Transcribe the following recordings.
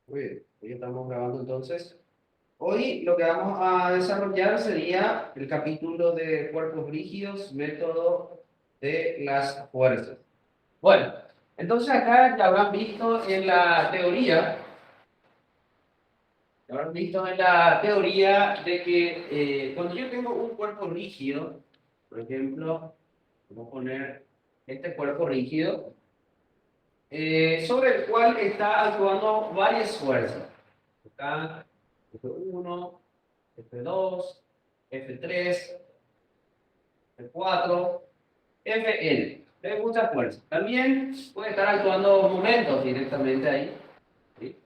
Muy bien, hoy estamos grabando entonces. Hoy lo que vamos a desarrollar sería el capítulo de cuerpos rígidos, método de las fuerzas. Bueno, entonces acá ya habrán visto en la teoría, de que cuando yo tengo un cuerpo rígido, por ejemplo, vamos a poner este cuerpo rígido, sobre el cual está actuando varias fuerzas. Acá, F1, F2, F3, F4, Fn. De mucha fuerza. También puede estar actuando momentos directamente ahí. ¿Sí?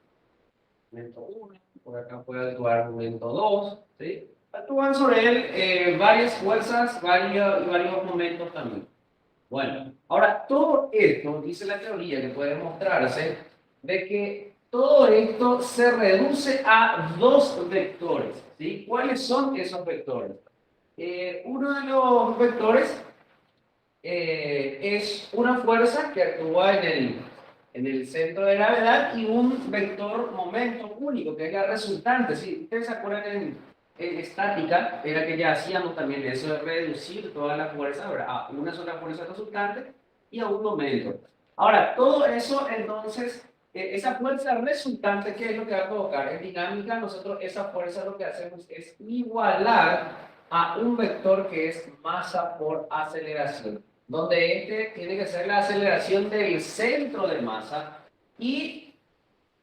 Momento 1, por acá puede actuar momento 2. ¿Sí? Actúan sobre él varias fuerzas, varios momentos también. Bueno, ahora todo esto, dice la teoría, que puede demostrarse de que todo esto se reduce a dos vectores. ¿Sí? ¿Cuáles son esos vectores? Uno de los vectores es una fuerza que actúa en el centro de gravedad y un vector momento único, que es la resultante. ¿Sí? Ustedes se acuerdan en estática, era que ya hacíamos también eso de reducir toda la fuerza, ¿verdad?, a una sola fuerza resultante y a un momento. Ahora, todo eso, entonces, esa fuerza resultante, ¿qué es lo que va a provocar? En dinámica, nosotros esa fuerza lo que hacemos es igualar a un vector que es masa por aceleración, donde este tiene que ser la aceleración del centro de masa y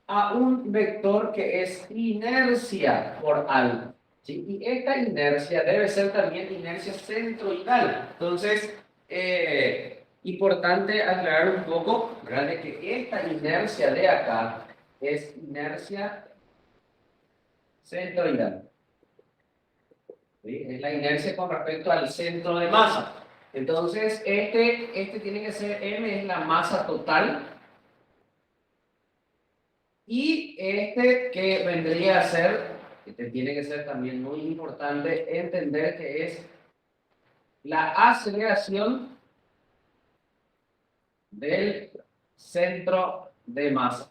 a un vector que es inercia por algo. ¿Sí? Y esta inercia debe ser también inercia centroidal. Entonces, importante aclarar un poco, ¿verdad?, de que esta inercia de acá es inercia centroidal. ¿Sí? Es la inercia con respecto al centro de masa. Entonces, este tiene que ser M, es la masa total. Y este que vendría a ser, este tiene que ser también muy importante entender que es la aceleración del centro de masa.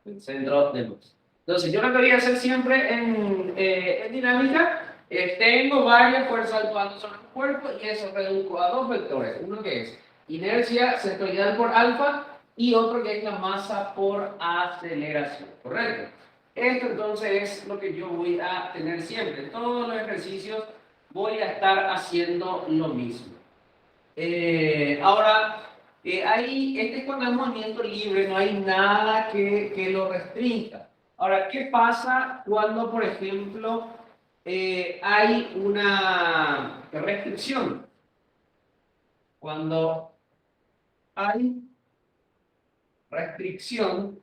El centro de masa. Entonces, yo lo que voy a hacer siempre en dinámica, tengo varias fuerzas actuando sobre el cuerpo y eso reduzco a dos vectores. Uno que es inercia centroidal por alfa y otro que es la masa por aceleración. ¿Correcto? Esto entonces es lo que yo voy a tener siempre. En todos los ejercicios voy a estar haciendo lo mismo. Ahora, este es cuando es movimiento libre, no hay nada que lo restrinja. Ahora, ¿qué pasa cuando, por ejemplo, hay una restricción? Cuando hay restricción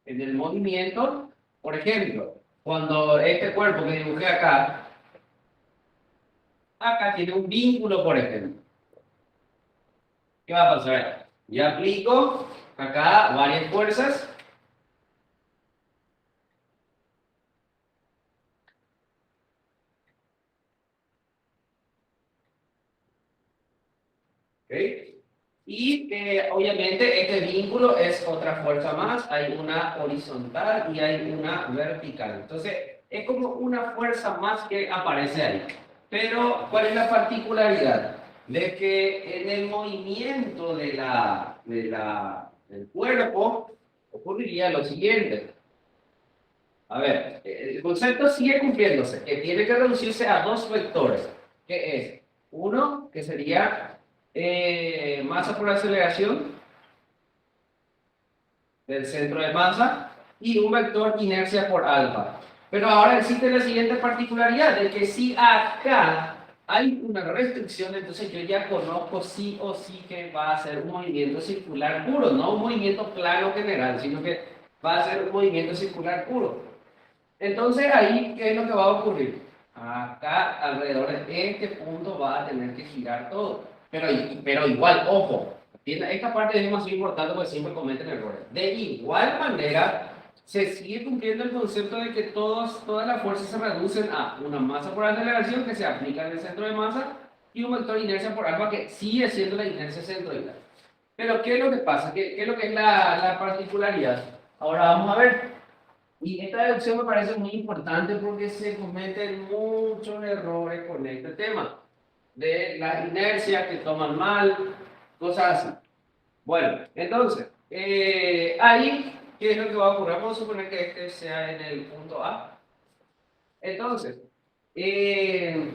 en el movimiento, por ejemplo, cuando este cuerpo que dibujé acá tiene un vínculo, por ejemplo. ¿Qué va a pasar? Yo aplico acá varias fuerzas. ¿Okay? Y obviamente este vínculo es otra fuerza más, hay una horizontal y hay una vertical. Entonces es como una fuerza más que aparece ahí. Pero ¿cuál es la particularidad? De que en el movimiento del cuerpo ocurriría lo siguiente. A ver, el concepto sigue cumpliéndose, que tiene que reducirse a dos vectores, que es uno, que sería masa por aceleración del centro de masa, y un vector inercia por alfa. Pero ahora existe la siguiente particularidad, de que si acá hay una restricción, entonces yo ya conozco sí o sí que va a ser un movimiento circular puro, no un movimiento plano general, sino que va a ser un movimiento circular puro. Entonces ahí, ¿qué es lo que va a ocurrir? Acá, alrededor de este punto, va a tener que girar todo. Pero igual, ojo, esta parte es demasiado importante porque siempre cometen errores. De igual manera, se sigue cumpliendo el concepto de que todas las fuerzas se reducen a una masa por aceleración que se aplica en el centro de masa y un vector de inercia por alfa que sigue siendo la inercia centroidal. Pero ¿qué es lo que pasa? ¿Qué es lo que es la particularidad? Ahora vamos a ver. Y esta deducción me parece muy importante porque se cometen muchos errores con este tema de las inercias que toman mal, cosas así. Bueno, entonces, ahí, ¿qué es lo que va a ocurrir? Vamos a suponer que este sea en el punto A. Entonces, eh,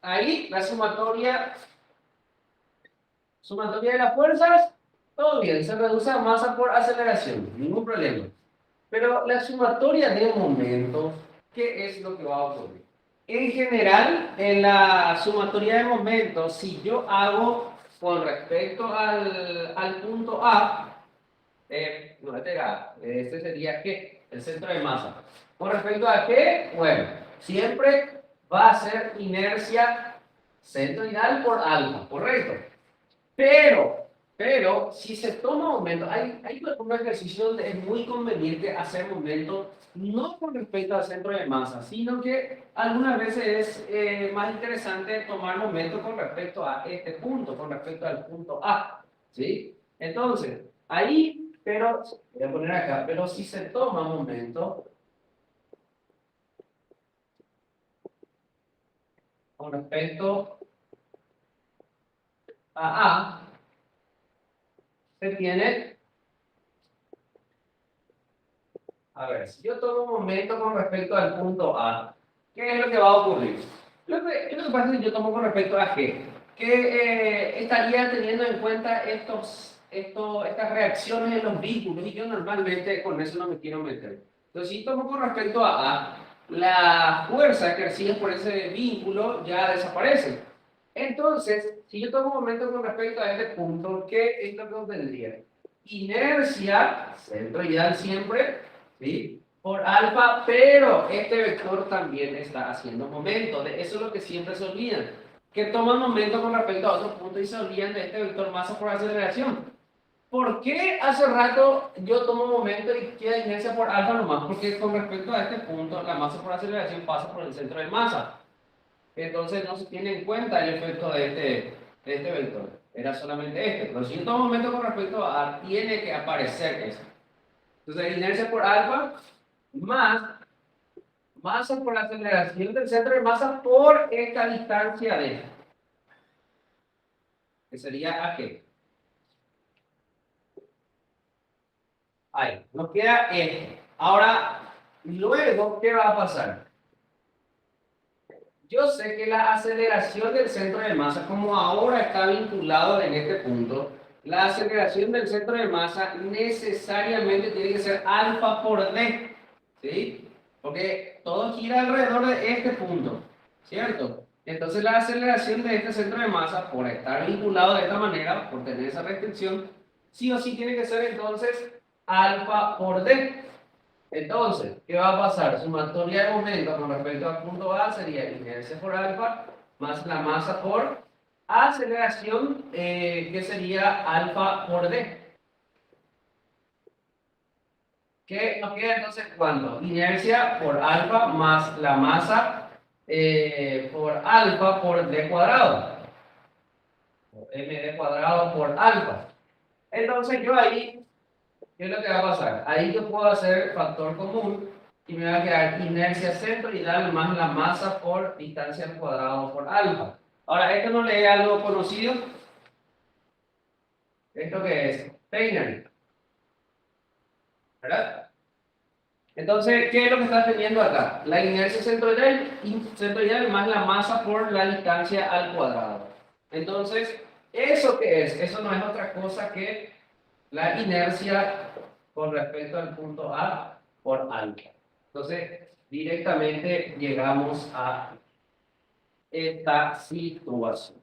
ahí la sumatoria de las fuerzas, todo bien, se reduce a masa por aceleración, ningún problema. Pero la sumatoria de momentos, ¿qué es lo que va a ocurrir? En general, en la sumatoria de momentos, si yo hago con respecto al punto A, no, este sería ¿qué? El centro de masa. Con respecto a qué, bueno, siempre va a ser inercia centroidal por alfa, ¿correcto? Pero, si se toma momento, hay un ejercicio donde es muy conveniente hacer momento, no con respecto al centro de masa, sino que algunas veces es más interesante tomar momento con respecto a este punto, con respecto al punto A, ¿sí? Entonces, ahí, pero, voy a poner acá, pero si se toma momento con respecto a A, se tiene. A ver, si yo tomo un momento con respecto al punto A, ¿qué es lo que va a ocurrir? ¿Qué es lo que pasa si yo tomo con respecto a G? Que estaría teniendo en cuenta estas reacciones en los vínculos y yo normalmente con eso no me quiero meter. Entonces, si tomo con respecto a A, la fuerza ejercida por ese vínculo ya desaparece. Entonces, si yo tomo un momento con respecto a este punto, ¿qué es lo que obtendría? Inercia, centro ideal siempre, ¿sí? Por alfa, pero este vector también está haciendo momento. De eso es lo que siempre se olvidan. Que toman momento con respecto a otro punto y se olvidan de este vector masa por aceleración. ¿Por qué hace rato yo tomo momento y queda inercia por alfa nomás? Porque con respecto a este punto, la masa por aceleración pasa por el centro de masa. Entonces no se tiene en cuenta el efecto de este vector. Era solamente este. Pero si yo tomo momento con respecto a, tiene que aparecer esto. Entonces, inercia por alfa más masa por aceleración del centro de masa por esta distancia de, que sería AG. Ahí, nos queda esto. Ahora, luego, ¿qué va a pasar? Yo sé que la aceleración del centro de masa, como ahora está vinculado en este punto, la aceleración del centro de masa necesariamente tiene que ser alfa por d, ¿sí? Porque todo gira alrededor de este punto, ¿cierto? Entonces la aceleración de este centro de masa, por estar vinculado de esta manera, por tener esa restricción, sí o sí tiene que ser entonces alfa por d. Entonces, ¿qué va a pasar? Sumatoria de momento con respecto al punto A sería inercia por alfa más la masa por aceleración, que sería alfa por d. ¿Qué nos queda entonces cuando? Inercia por alfa más la masa por alfa por d cuadrado. Md cuadrado por alfa. Entonces yo ahí, ¿qué es lo que va a pasar? Ahí yo puedo hacer factor común y me va a quedar inercia centroidal más la masa por distancia al cuadrado por alfa. Ahora, ¿esto no le es algo conocido? ¿Esto qué es? Taylor, ¿verdad? Entonces, ¿qué es lo que estás teniendo acá? La inercia centroidal más la masa por la distancia al cuadrado. Entonces, ¿eso qué es? Eso no es otra cosa que la inercia con respecto al punto A por alfa. Entonces, directamente llegamos a esta situación.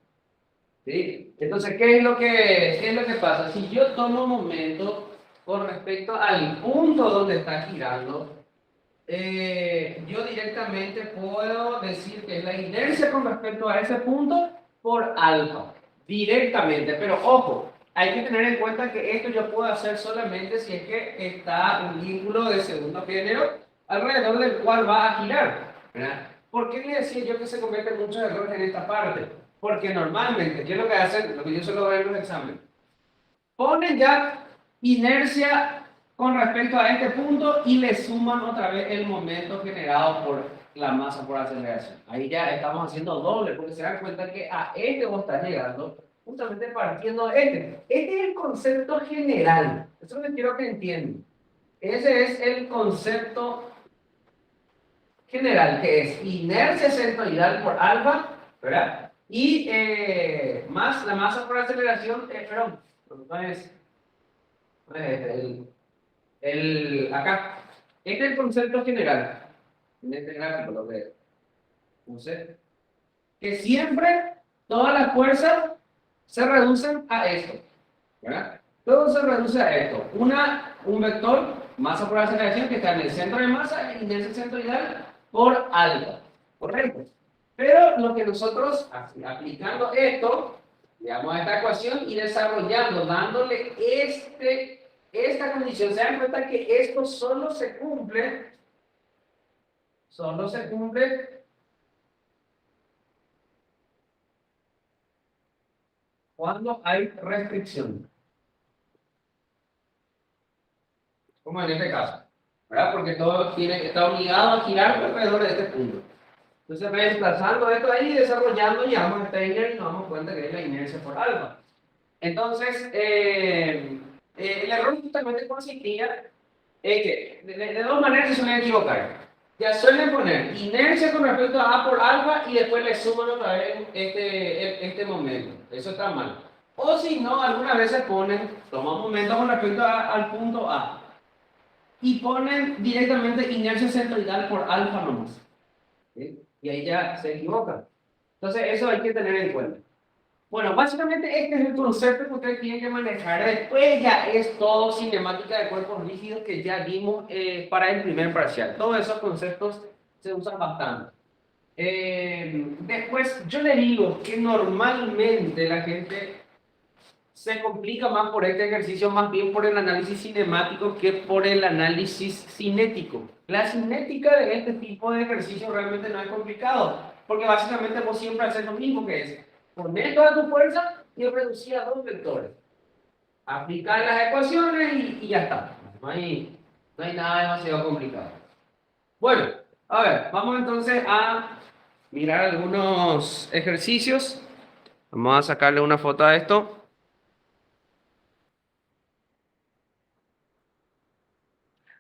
¿Sí? Entonces, ¿qué es lo que pasa? Si yo tomo un momento con respecto al punto donde está girando, yo directamente puedo decir que es la inercia con respecto a ese punto por alfa, directamente. Pero ojo, hay que tener en cuenta que esto yo puedo hacer solamente si es que está un vínculo de segundo género alrededor del cual va a girar, ¿verdad? ¿Por qué le decía yo que se cometen muchos errores en esta parte? Porque normalmente, ¿qué es lo que hacen? Lo que yo suelo ver en los exámenes. ponen ya inercia con respecto a este punto y le suman otra vez el momento generado por la masa por aceleración. Ahí ya estamos haciendo doble, porque se dan cuenta que a este vos estás llegando justamente partiendo de este. Este es el concepto general. Eso es lo que quiero que entiendan. Ese es el concepto general, que es inercia centroidal por alfa, ¿verdad? Y más la masa por aceleración, perdón, no es, acá. Este es el concepto general, en este gráfico lo que puse, que siempre todas las fuerzas se reducen a esto, ¿verdad? Todo se reduce a esto. Un vector, masa por aceleración, que está en el centro de masa y en ese centroidal por alfa, ¿correcto? Pero lo que nosotros, aplicando esto, digamos, a esta ecuación y desarrollando, dándole esta condición, se dan cuenta que esto solo se cumple cuando hay restricción, como en este caso, ¿verdad? Porque todo está obligado a girar alrededor de este punto. Entonces, reemplazando esto ahí, desarrollando, llamamos a Taylor y nos damos cuenta que es la inercia por alfa. Entonces, el error justamente consistía en que de dos maneras se suelen equivocar. Ya suelen poner inercia con respecto a A por alfa y después le suman otra vez este momento. Eso está mal. O si no, algunas veces toman momento con respecto al punto A y ponen directamente inercia centroidal por alfa nomás. ¿Sí? Y ahí ya se equivoca. Entonces, eso hay que tener en cuenta. Bueno, básicamente este es el concepto que ustedes tienen que manejar. Después ya es todo cinemática de cuerpos rígidos que ya vimos para el primer parcial. Todos esos conceptos se usan bastante. Después, yo le digo que normalmente la gente se complica más por este ejercicio, más bien por el análisis cinemático que por el análisis cinético. La cinética de este tipo de ejercicio realmente no es complicado, porque básicamente vos siempre haces lo mismo, que es poner toda tu fuerza y reducir a dos vectores. Aplicar las ecuaciones y ya está. No hay nada demasiado complicado. Bueno, a ver, vamos entonces a mirar algunos ejercicios. Vamos a sacarle una foto a esto.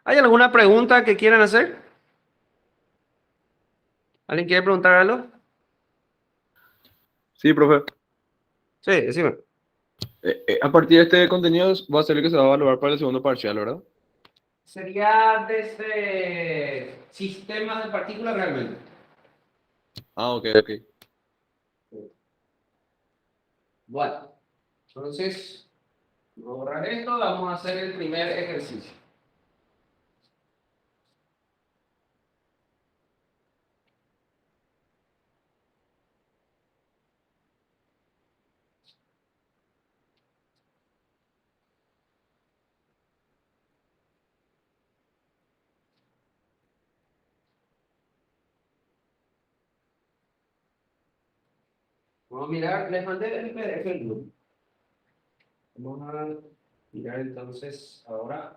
¿Hay alguna pregunta que quieran hacer? ¿Alguien quiere preguntar algo? Sí, profe. Sí, decime. A partir de este contenido va a ser el que se va a evaluar para el segundo parcial, ¿verdad? Sería desde sistemas de partículas realmente. Ah, ok, ok. Bueno, entonces, vamos a borrar esto, vamos a hacer el primer ejercicio. Vamos a mirar, les mandé el PDF el grupo. Vamos a mirar entonces ahora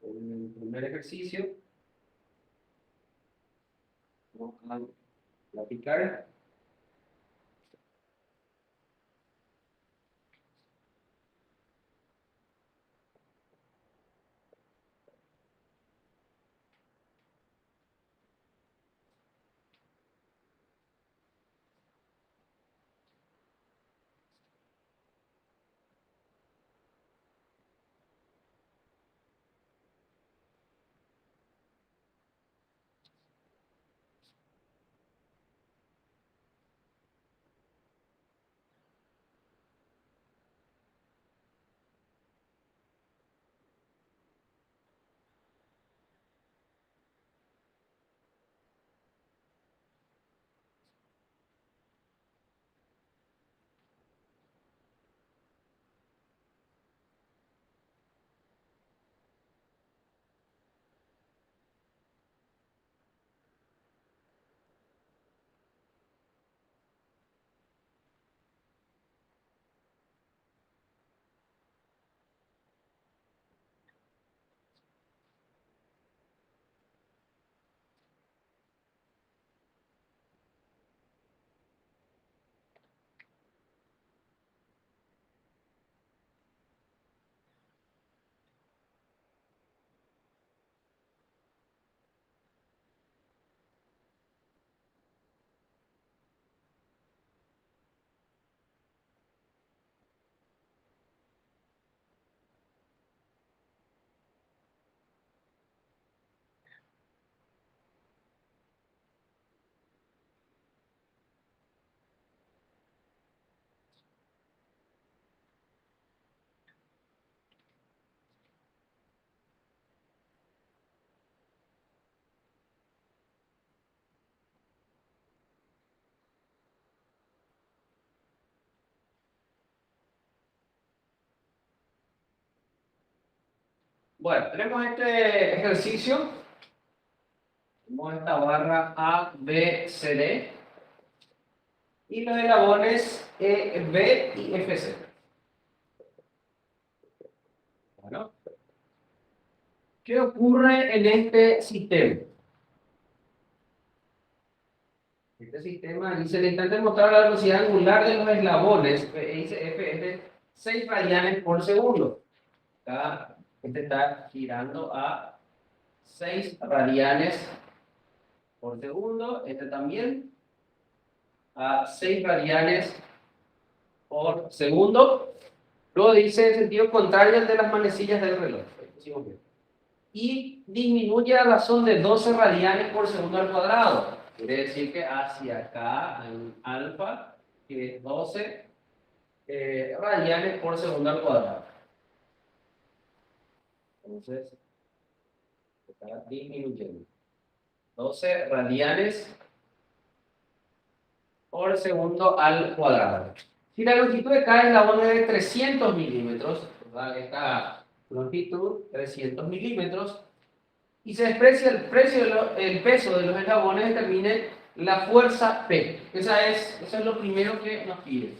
el primer ejercicio. Vamos a platicar. Bueno, tenemos este ejercicio. Tenemos esta barra A, B, C, D. Y los eslabones E, B y F, C. Bueno, ¿qué ocurre en este sistema? Este sistema dice, le intenta mostrar la velocidad angular de los eslabones, dice F es de 6 radianes por segundo. Acá, este está girando a 6 radianes por segundo, este también a 6 radianes por segundo. Luego dice en sentido contrario al de las manecillas del reloj. Y disminuye a razón de 12 radianes por segundo al cuadrado. Quiere decir que hacia acá hay un alfa que es 12 radianes por segundo al cuadrado. Entonces, está disminuyendo. 12 radianes por segundo al cuadrado. Si la longitud de cada eslabón es de 300 milímetros, esta longitud 300 milímetros, y se desprecia el peso de los eslabones, determine la fuerza P. Eso es lo primero que nos pide.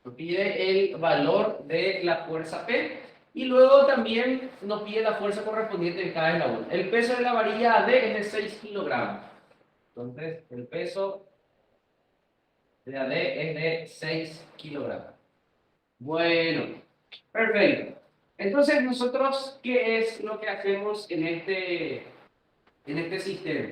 Nos pide el valor de la fuerza P. Y luego también nos pide la fuerza correspondiente de cada eslabón. El peso de la varilla AD es de 6 kilogramos. Entonces, el peso de AD es de 6 kilogramos. Bueno, perfecto. Entonces, nosotros, ¿qué es lo que hacemos en este sistema?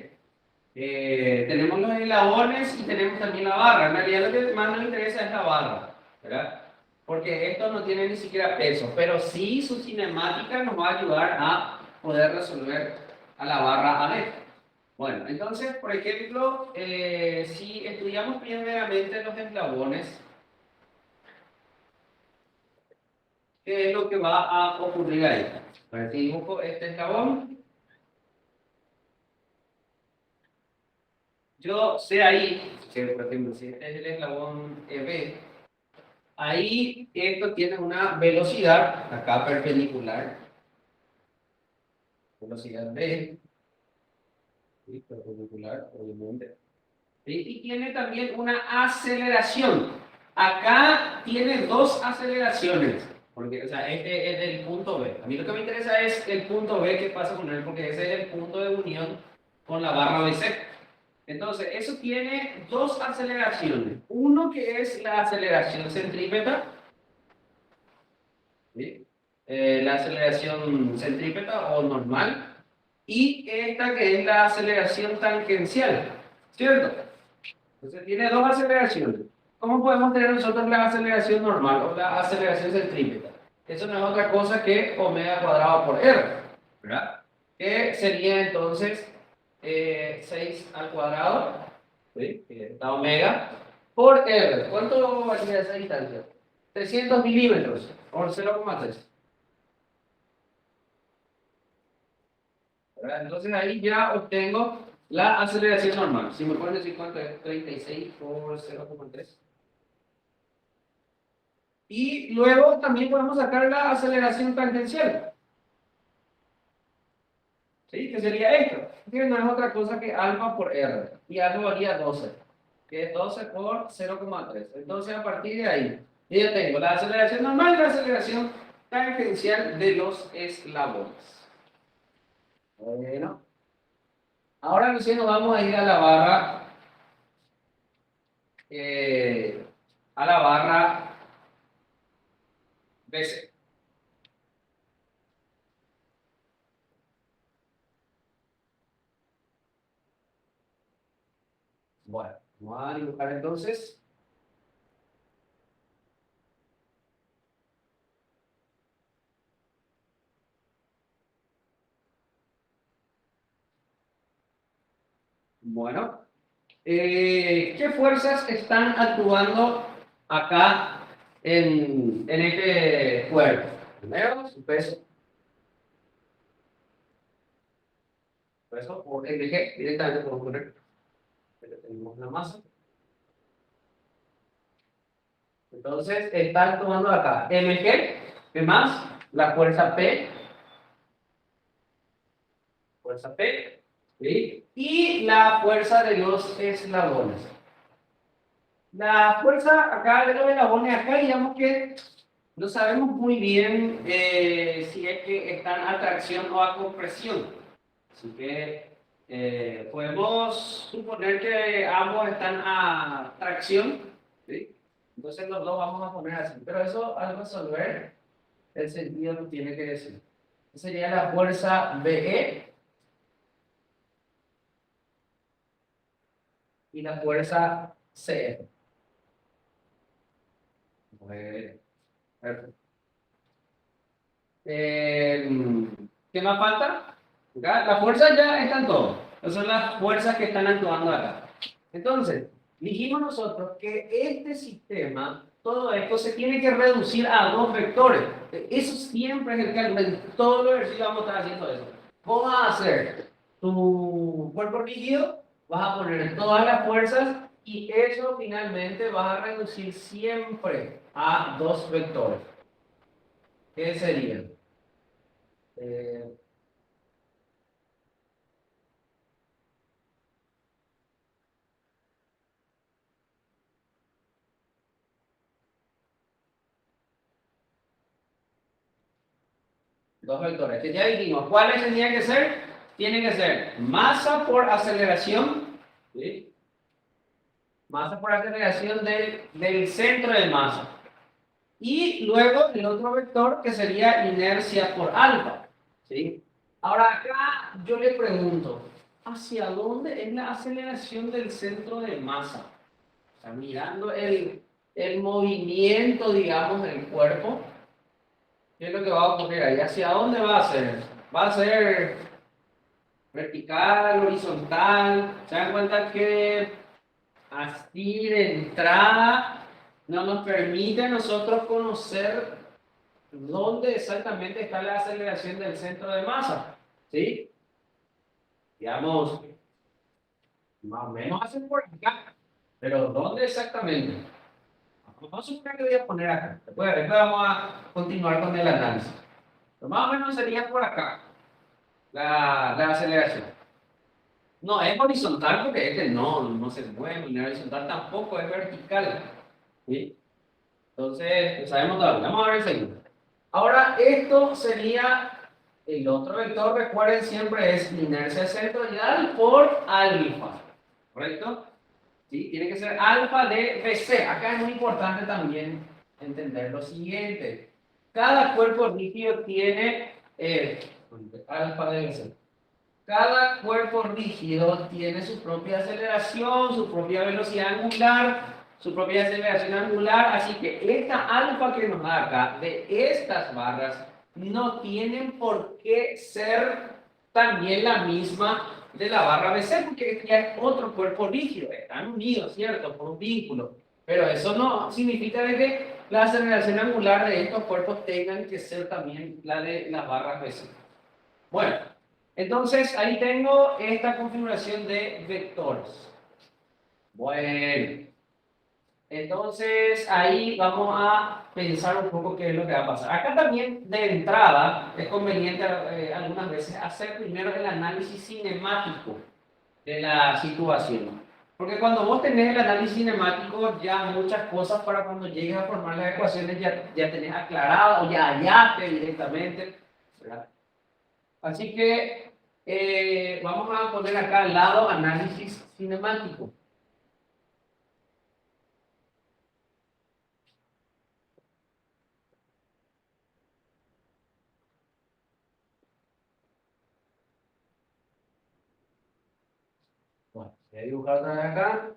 Tenemos los eslabones y tenemos también la barra. En realidad, lo que más nos interesa es la barra, ¿verdad? Porque esto no tiene ni siquiera peso, pero sí su cinemática nos va a ayudar a poder resolver a la barra AD. Bueno, entonces, por ejemplo, si estudiamos primeramente los eslabones, ¿qué es lo que va a ocurrir ahí? Pues si dibujo este eslabón, yo sé ahí, que por ejemplo, si este es el eslabón EB, ahí esto tiene una velocidad, acá perpendicular, velocidad B, ¿sí? Perpendicular, obviamente. ¿Sí? Y tiene también una aceleración. Acá tiene dos aceleraciones, porque o sea, este es el punto B. A mí lo que me interesa es el punto B que pasa con él, porque ese es el punto de unión con la barra BC. Entonces, eso tiene dos aceleraciones. Uno que es la aceleración centrípeta, ¿sí? La aceleración centrípeta o normal, y esta que es la aceleración tangencial, ¿cierto? Entonces tiene dos aceleraciones. ¿Cómo podemos tener nosotros la aceleración normal o la aceleración centrípeta? Eso no es otra cosa que omega cuadrado por r, ¿verdad? Que sería entonces 6 al cuadrado, ¿sí? Que está omega, por r. ¿Cuánto varía esa distancia? 300 milímetros, por 0,3. Entonces ahí ya obtengo la aceleración normal. Si me pueden decir cuánto es, 36 por 0,3. Y luego también podemos sacar la aceleración tangencial. ¿Sí? Que sería esto. Que no es otra cosa que alfa por r. Y alfa varía 12. Que es 12 por 0,3. Entonces a partir de ahí, yo ya tengo la aceleración normal y la aceleración tangencial de los eslabones. Bueno. Ahora recién nos vamos a ir a la barra. A la barra BC. Bueno, vamos a dibujar entonces. Bueno, ¿qué fuerzas están actuando acá en este cuerpo? Primero, su peso. Peso por mg, directamente podemos poner. Tenemos la masa. Entonces, están tomando acá mg, que más la fuerza P, fuerza P, ¿sí? Y la fuerza de los eslabones. La fuerza acá de los eslabones, acá digamos que no sabemos muy bien si es que están a tracción o a compresión. Así que podemos suponer que ambos están a tracción, ¿sí? Entonces los dos vamos a poner así. Pero eso al resolver, el sentido nos tiene que decir. Esa sería la fuerza BE y la fuerza CF. Perfecto. ¿Qué más falta? Acá, las fuerzas ya están todas. Esas son las fuerzas que están actuando acá. Entonces, dijimos nosotros que este sistema, todo esto se tiene que reducir a dos vectores. Eso siempre es el cálculo. En todos los ejercicios vamos a estar haciendo eso. Vos vas a hacer tu cuerpo rígido, vas a poner todas las fuerzas y eso finalmente vas a reducir siempre a dos vectores. ¿Qué serían? Eh, Dos vectores. Que ya dijimos, ¿cuáles tenían que ser? Tienen que ser masa por aceleración, ¿sí? Masa por aceleración del centro de masa. Y luego el otro vector que sería inercia por alfa, ¿sí? Ahora acá yo le pregunto, ¿hacia dónde es la aceleración del centro de masa? O sea, mirando el movimiento, digamos, del cuerpo. ¿Qué es lo que va a ocurrir ahí? ¿Hacia dónde va a ser? ¿Va a ser vertical, horizontal? ¿Se dan cuenta que así de entrada no nos permite a nosotros conocer dónde exactamente está la aceleración del centro de masa? ¿Sí? Digamos, más o menos hacen por acá, pero ¿dónde exactamente? Vamos a suponer que voy a poner acá. Después vamos a continuar con el análisis. Pero más o menos sería por acá la aceleración. No es horizontal porque este no se mueve, ni horizontal tampoco, es vertical. ¿Sí? Entonces, lo sabemos todavía. Vamos a ver el segundo. Ahora, esto sería el otro vector, recuerden siempre, es inercia centroidal por alfa. ¿Correcto? ¿Sí? Tiene que ser alfa de BC. Acá es muy importante también entender lo siguiente. Cada cuerpo rígido tiene alfa de BC. Cada cuerpo rígido tiene su propia aceleración, su propia velocidad angular, su propia aceleración angular, así que esta alfa que nos da acá, de estas barras, no tienen por qué ser también la misma de la barra BC, porque ya es otro cuerpo rígido, están unidos, ¿cierto? Por un vínculo, pero eso no significa de que la aceleración angular de estos cuerpos tengan que ser también la de las barras BC. Bueno, entonces ahí tengo esta configuración de vectores. Bueno, entonces ahí vamos a pensar un poco qué es lo que va a pasar. Acá también de entrada es conveniente algunas veces hacer primero el análisis cinemático de la situación. Porque cuando vos tenés el análisis cinemático, ya muchas cosas para cuando llegues a formar las ecuaciones ya tenés aclarado o ya hallaste directamente, ¿verdad? Así que vamos a poner acá al lado análisis cinemático. Bueno, voy a dibujar otra vez acá.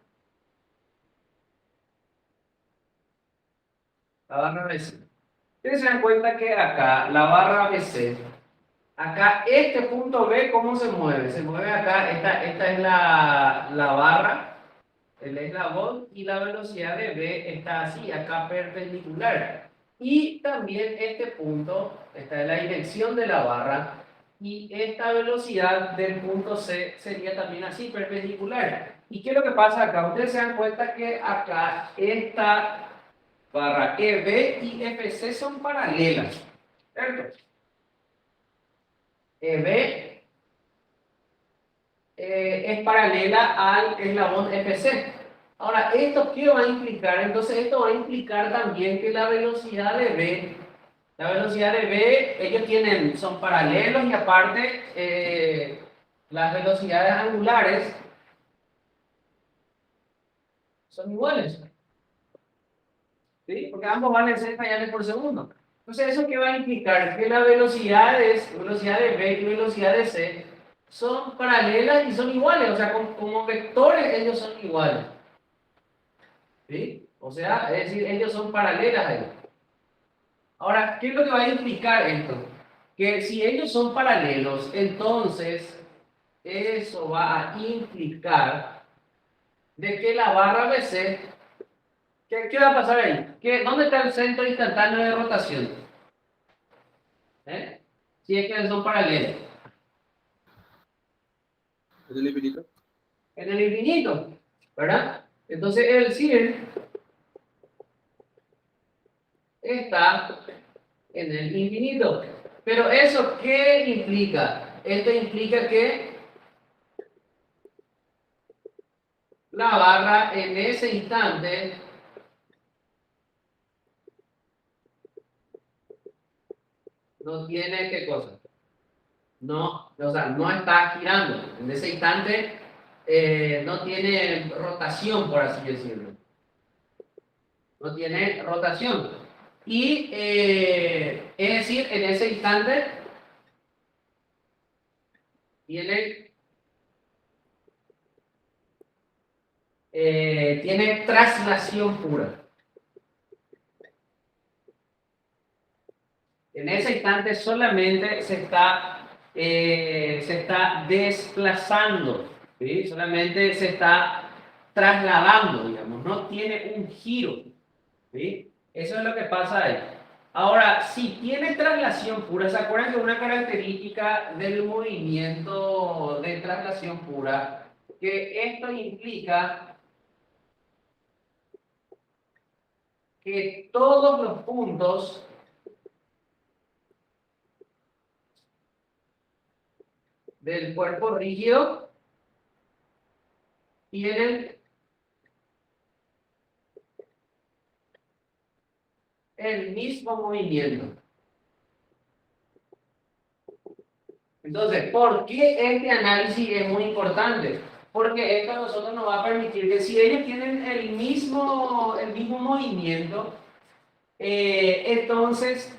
La barra BC. Ustedes se dan cuenta que acá, la barra BC, acá este punto B, ¿cómo se mueve? Se mueve acá, esta es la barra, el eslabón, y la velocidad de B está así, acá perpendicular. Y también este punto, esta es la dirección de la barra, y esta velocidad del punto C sería también así, perpendicular. ¿Y qué es lo que pasa acá? Ustedes se dan cuenta que acá esta barra EB y FC son paralelas, ¿cierto? EB es paralela al eslabón FC. Ahora, ¿esto qué va a implicar? Entonces, esto va a implicar también que la velocidad de B, ellos son paralelos y aparte las velocidades angulares son iguales. ¿Sí? Porque ambos valen 6 radianes por segundo. Entonces, ¿eso qué va a implicar? Que las velocidades, velocidad de B y velocidad de C, son paralelas y son iguales. O sea, como vectores ellos son iguales. ¿Sí? O sea, es decir, ellos son paralelas a ellos. Ahora, ¿qué es lo que va a implicar esto? Que si ellos son paralelos, entonces eso va a implicar de que la barra BC, ¿qué va a pasar ahí? ¿Dónde está el centro instantáneo de rotación? ¿Eh? Si es que son paralelos. ¿Es el infinito? En el infinito, ¿verdad? Entonces el CIR está en el infinito. Pero ¿eso qué implica? Esto implica que la barra en ese instante no tiene qué cosa. No, o sea, no está girando. En ese instante no tiene rotación, por así decirlo. No tiene rotación. Y es decir, en ese instante tiene traslación pura. En ese instante solamente se está desplazando, ¿sí? Solamente se está trasladando, digamos, no tiene un giro, ¿sí? Eso es lo que pasa ahí. Ahora, si tiene traslación pura, ¿se acuerdan que una característica del movimiento de traslación pura, que esto implica que todos los puntos del cuerpo rígido tienen el mismo movimiento? Entonces, ¿por qué este análisis es muy importante? Porque esto a nosotros nos va a permitir que si ellos tienen el mismo movimiento, entonces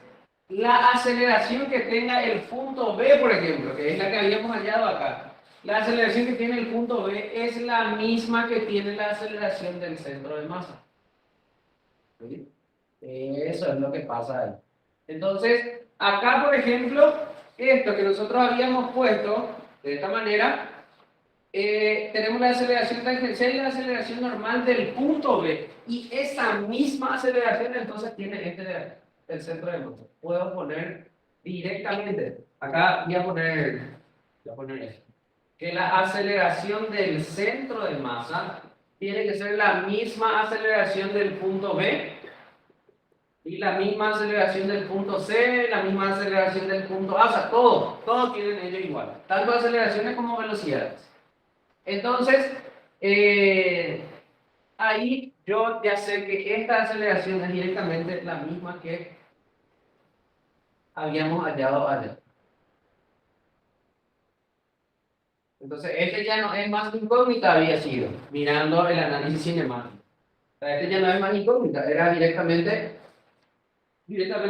la aceleración que tenga el punto B, por ejemplo, que es la que habíamos hallado acá, la aceleración que tiene el punto B es la misma que tiene la aceleración del centro de masa. ¿Sí? Eso es lo que pasa ahí. Entonces, acá, por ejemplo, esto que nosotros habíamos puesto de esta manera, tenemos la aceleración tangencial y la aceleración normal del punto B. Y esa misma aceleración entonces tiene el centro de masa. Puedo poner directamente, acá voy a poner esto, que la aceleración del centro de masa tiene que ser la misma aceleración del punto B y la misma aceleración del punto C, la misma aceleración del punto A, o sea, todos tienen ellos igual, tanto aceleraciones como velocidades. Entonces, ahí yo ya sé que esta aceleración es directamente la misma que habíamos hallado allá. Entonces, este ya no es más incógnita, había sido, mirando el análisis cinemático. O sea, este ya no es más incógnita, era directamente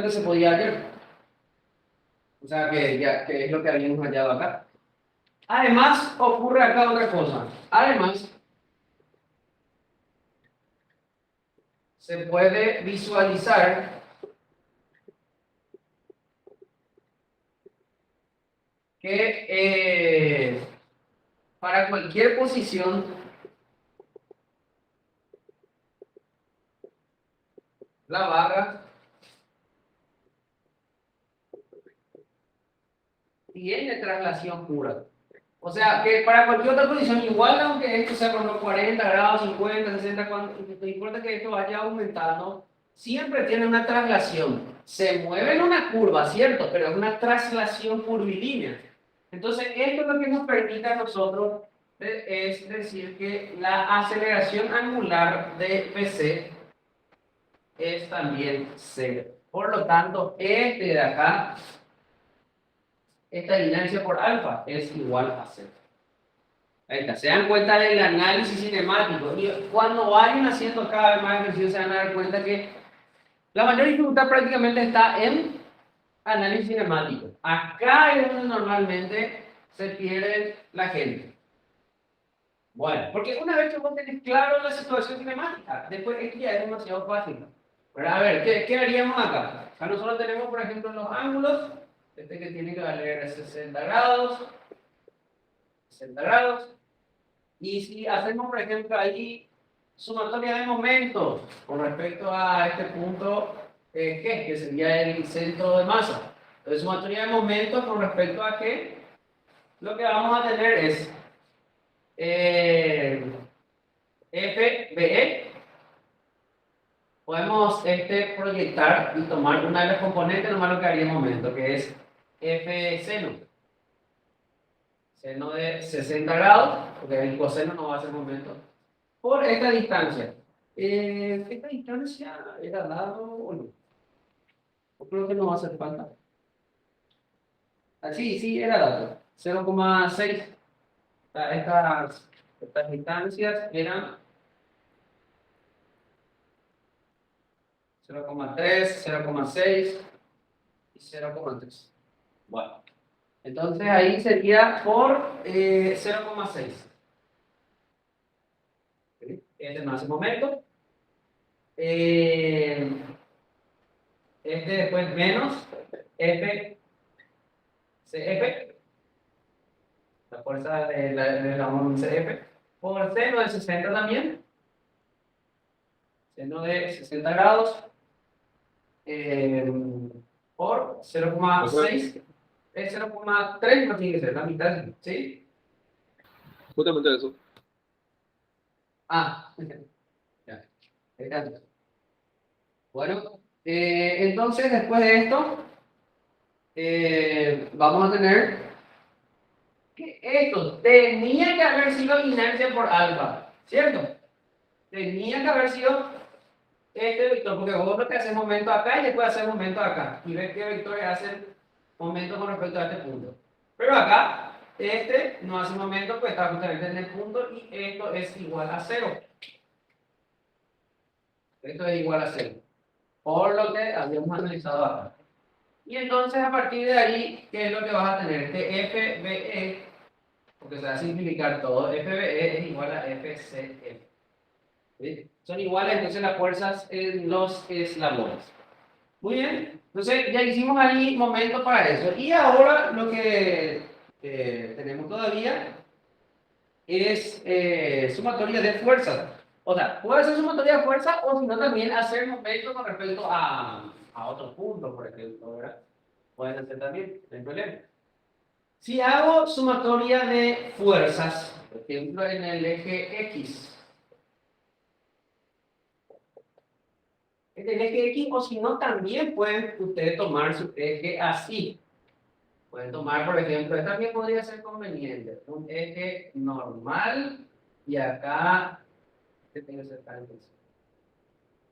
se podía hallar. O sea, que es lo que habíamos hallado acá. Además, ocurre acá otra cosa. Además, se puede visualizar que para cualquier posición la barra tiene traslación pura. O sea, que para cualquier otra posición, igual aunque esto sea por los 40 grados, 50, 60, no importa que esto vaya aumentando, siempre tiene una traslación. Se mueve en una curva, ¿cierto? Pero es una traslación curvilínea. Entonces, esto es lo que nos permite a nosotros es decir que la aceleración angular de PC es también cero. Por lo tanto, este de acá, esta inercia por alfa es igual a cero. Ahí está. Se dan cuenta del análisis cinemático. Y cuando vayan haciendo cada vez más ejercicios, se van a dar cuenta que la mayor dificultad prácticamente está en análisis cinemático. Acá es donde normalmente se pierde la gente. Bueno, porque una vez que vos tenés claro la situación cinemática, después esto ya es demasiado fácil. Pero a ver, ¿qué haríamos acá? Acá nosotros tenemos, por ejemplo, los ángulos. Este que tiene que valer 60 grados. 60 grados. Y si hacemos, por ejemplo, ahí sumatoria de momentos con respecto a este punto G, que sería el centro de masa. Entonces, sumatoria de momentos con respecto a G, lo que vamos a tener es FBE. Podemos proyectar y tomar una de las componentes, nomás lo que haría en momento, que es F seno. Seno de 60 grados, porque el coseno no va a ser momento, por esta distancia. ¿Esta distancia era dado o no? Yo creo que no va a hacer falta. Ah, sí, era dado. 0,6. Estas distancias eran 0,3, 0,6 y 0,3. Bueno, entonces ahí sería por 0,6. Este no hace momento. Después menos F, CF, la fuerza de la onda CF, por seno de 60 también, seno de 60 grados, por 0,6, es 0,3 no tiene que ser la mitad, ¿sí? Justamente eso. Ah, ya, exacto. Bueno, entonces después de esto, vamos a tener que esto tenía que haber sido inercia por alfa, ¿cierto? Tenía que haber sido este vector, porque vos lo que haces momento acá y después haces momento acá, y ves qué vectores hacen momento con respecto a este punto. Pero acá, no hace momento, pues está justamente en el punto, y esto es igual a 0. Esto es igual a 0. Por lo que habíamos analizado acá. Y entonces a partir de ahí, ¿qué es lo que vas a tener? Que FBE, porque se va a simplificar todo, FBE es igual a FCF. ¿Sí? Son iguales entonces las fuerzas en los eslabones. Muy bien, entonces ya hicimos ahí momento para eso. Y ahora lo que tenemos todavía es sumatoria de fuerzas. O sea, puede ser sumatoria de fuerza o si no también hacer momento con respecto a otro punto, por ejemplo, ¿verdad? Pueden hacer también, no hay problema. Si hago sumatoria de fuerzas, por ejemplo, en el eje X, en el eje X, o si no, también pueden ustedes tomar su eje así. Pueden tomar, por ejemplo, también podría ser conveniente, un eje normal y acá, tiene que ser tal vez,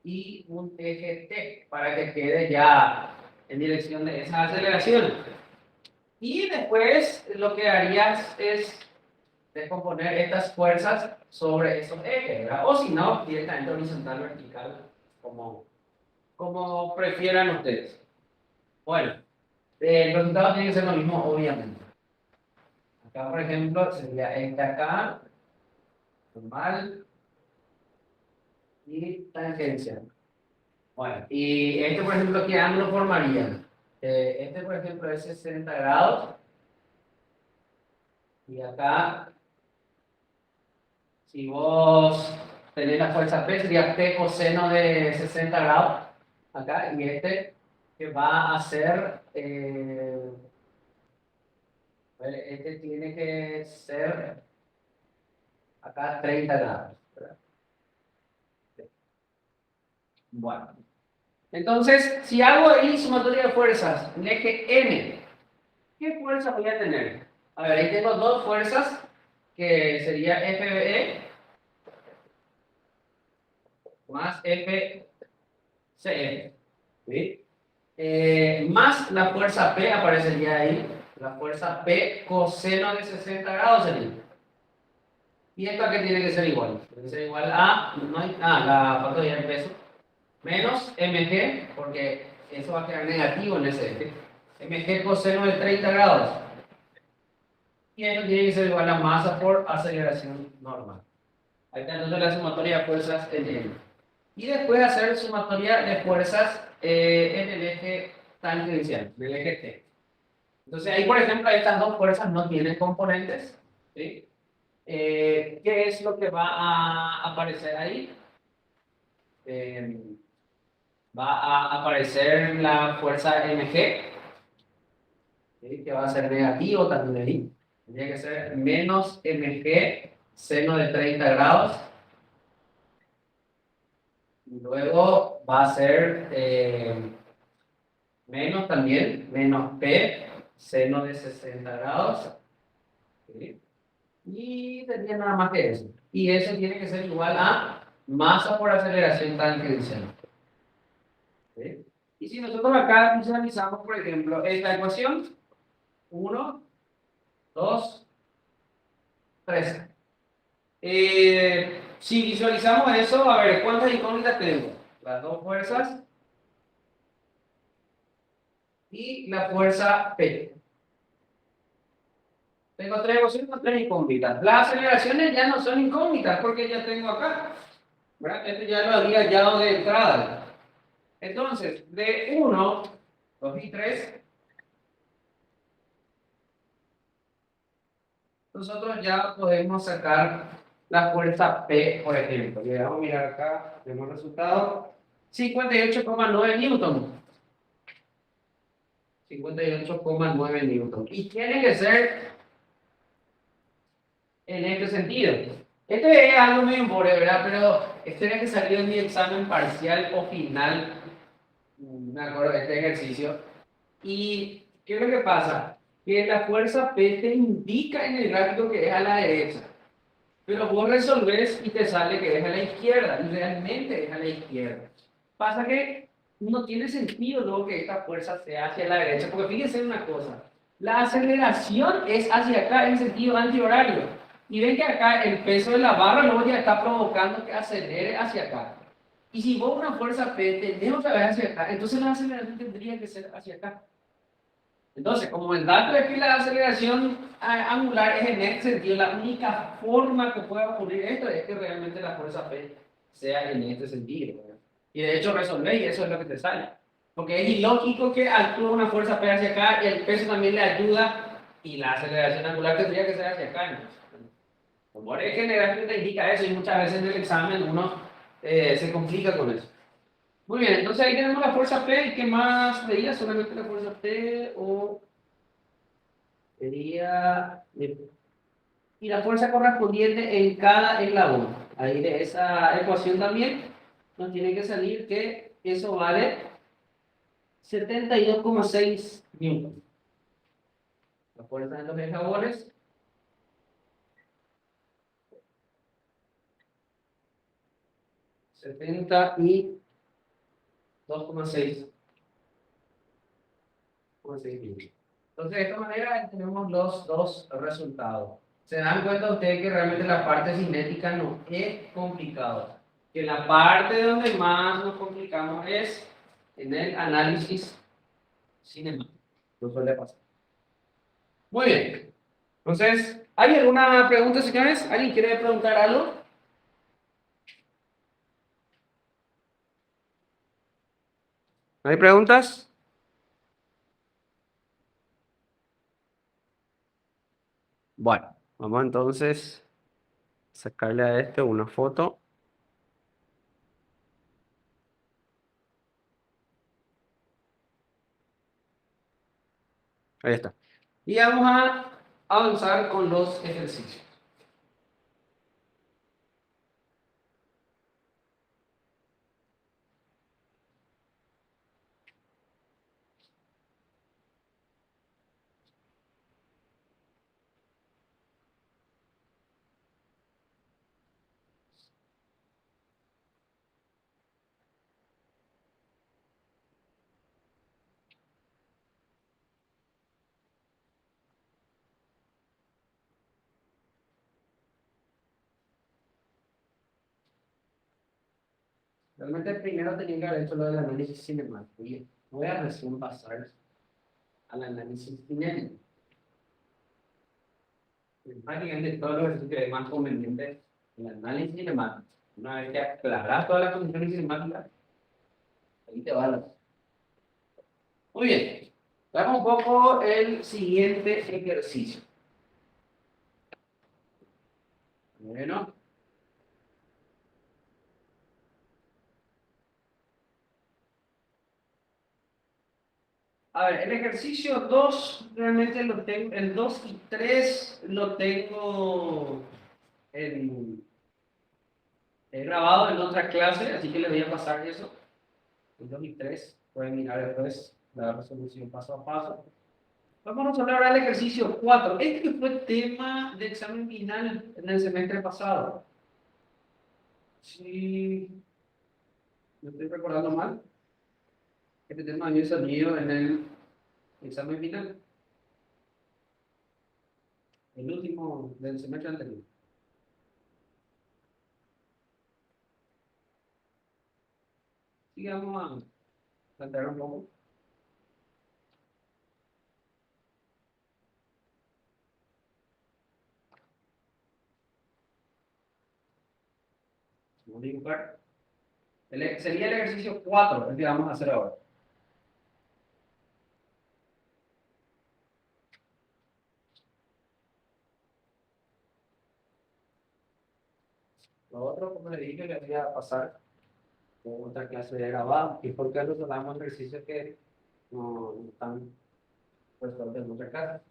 y un eje T para que quede ya en dirección de esa aceleración. Y después lo que harías es descomponer estas fuerzas sobre esos ejes, ¿verdad? O si no, directamente horizontal, vertical, como prefieran ustedes. Bueno, el resultado tiene que ser lo mismo, obviamente. Acá, por ejemplo, sería este acá, normal, y tangencia. Bueno, y por ejemplo, ¿qué ángulo formaría? Por ejemplo, es 60 grados. Y acá, si vos tenés la fuerza P, sería P coseno de 60 grados. Acá, y que va a ser, tiene que ser acá 30 grados. ¿Verdad? Bueno. Entonces, si hago ahí sumatoria de fuerzas en eje N, ¿qué fuerza voy a tener? A ver, ahí tengo dos fuerzas que sería FBE más FCF. ¿Sí? Más la fuerza P aparecería ahí. La fuerza P coseno de 60 grados sería. ¿Y esto a qué tiene que ser igual? Tiene que ser igual a, no hay, la factoría del peso, menos mg, porque eso va a quedar negativo en ese eje. Mg coseno de 30 grados. Y esto tiene que ser igual a masa por aceleración normal. Ahí está entonces la sumatoria de fuerzas en L. Y después hacer sumatoria de fuerzas en el eje tangencial, en el eje T. Entonces ahí, por ejemplo, estas dos fuerzas no tienen componentes. ¿Sí? ¿Qué es lo que va a aparecer ahí? Va a aparecer la fuerza mg, ¿sí? Que va a ser negativo también ahí. Tendría que ser menos mg seno de 30 grados. Y luego va a ser menos también, menos p seno de 60 grados. ¿Sí? Y tendría nada más que eso. Y eso tiene que ser igual a masa por aceleración tangencial. ¿Sí? Y si nosotros acá visualizamos, por ejemplo, esta ecuación, 1, 2, 3. Si visualizamos eso, a ver, ¿cuántas incógnitas tenemos? Las dos fuerzas y la fuerza P. Tengo tres ecuaciones con tres incógnitas. Las aceleraciones ya no son incógnitas porque ya tengo acá. ¿Verdad? Esto ya lo había hallado de entrada. Entonces, de 1, 2 y 3, nosotros ya podemos sacar la fuerza P, por ejemplo. Y vamos a mirar acá, tenemos el resultado. 58,9 newton. 58,9 newton. Y tiene que ser en este sentido. Este es algo muy importante, ¿verdad? Pero este era que salió en mi examen parcial o final. Me acuerdo de este ejercicio. ¿Y qué es lo que pasa? Que la fuerza P te indica en el gráfico que es a la derecha. Pero vos resolvés y te sale que es a la izquierda. Y realmente es a la izquierda. Pasa que no tiene sentido luego que esta fuerza sea hacia la derecha. Porque fíjense una cosa. La aceleración es hacia acá en sentido antihorario. Y ven que acá el peso de la barra luego ya está provocando que acelere hacia acá. Y si vos una fuerza P tenés otra vez hacia acá, entonces la aceleración tendría que ser hacia acá. Entonces, como el dato es que la aceleración angular es en este sentido, la única forma que pueda ocurrir esto es que realmente la fuerza P sea en este sentido, ¿verdad? Y de hecho resolver y eso es lo que te sale. Porque es ilógico que actúe una fuerza P hacia acá y el peso también le ayuda y la aceleración angular tendría que ser hacia acá. ¿No? Como es que generalmente te indica eso y muchas veces en el examen uno se complica con eso. Muy bien, entonces ahí tenemos la fuerza P. ¿Y qué más veía? ¿Solamente la fuerza P o sería... y la fuerza correspondiente en cada eslabón? Ahí de esa ecuación también nos tiene que salir que eso vale 72,6 newton. La fuerza en los eslabones. 72,6 newton. Entonces, de esta manera tenemos los dos resultados. Se dan cuenta ustedes que realmente la parte cinética no es complicada. Que la parte donde más nos complicamos es en el análisis cinemático. No suele pasar. Muy bien. Entonces, ¿hay alguna pregunta, señores? ¿Alguien quiere preguntar algo? ¿No hay preguntas? Bueno, vamos entonces a sacarle a este una foto. Ahí está. Y vamos a avanzar con los ejercicios. Realmente primero tenía que haber hecho lo del análisis cinemático. Y voy a recién pasar al análisis cinético. Prácticamente todos los ejercicios que es más conveniente el análisis cinemático. Una vez que aclaras todas las condiciones cinemáticas, ahí te va. Muy bien. Veamos un poco el siguiente ejercicio. Bueno. A ver, el ejercicio 2 realmente lo tengo, el 2 y 3 lo tengo en, grabado en otra clase, así que les voy a pasar eso. El 2 y 3 pueden mirar después la resolución paso a paso. Vamos a hablar ahora del ejercicio 4. Este fue tema de examen final en el semestre pasado. Si no estoy recordando mal, este tema había salido en el examen final, el último del semestre anterior. Así que vamos a plantear un poco. Vamos a dibujar. Sería el ejercicio 4, el que vamos a hacer ahora. Lo otro, como le dije, le voy a pasar con otra clase de grabado. ¿Y por qué nos damos ejercicios que no están resueltos en otra clase?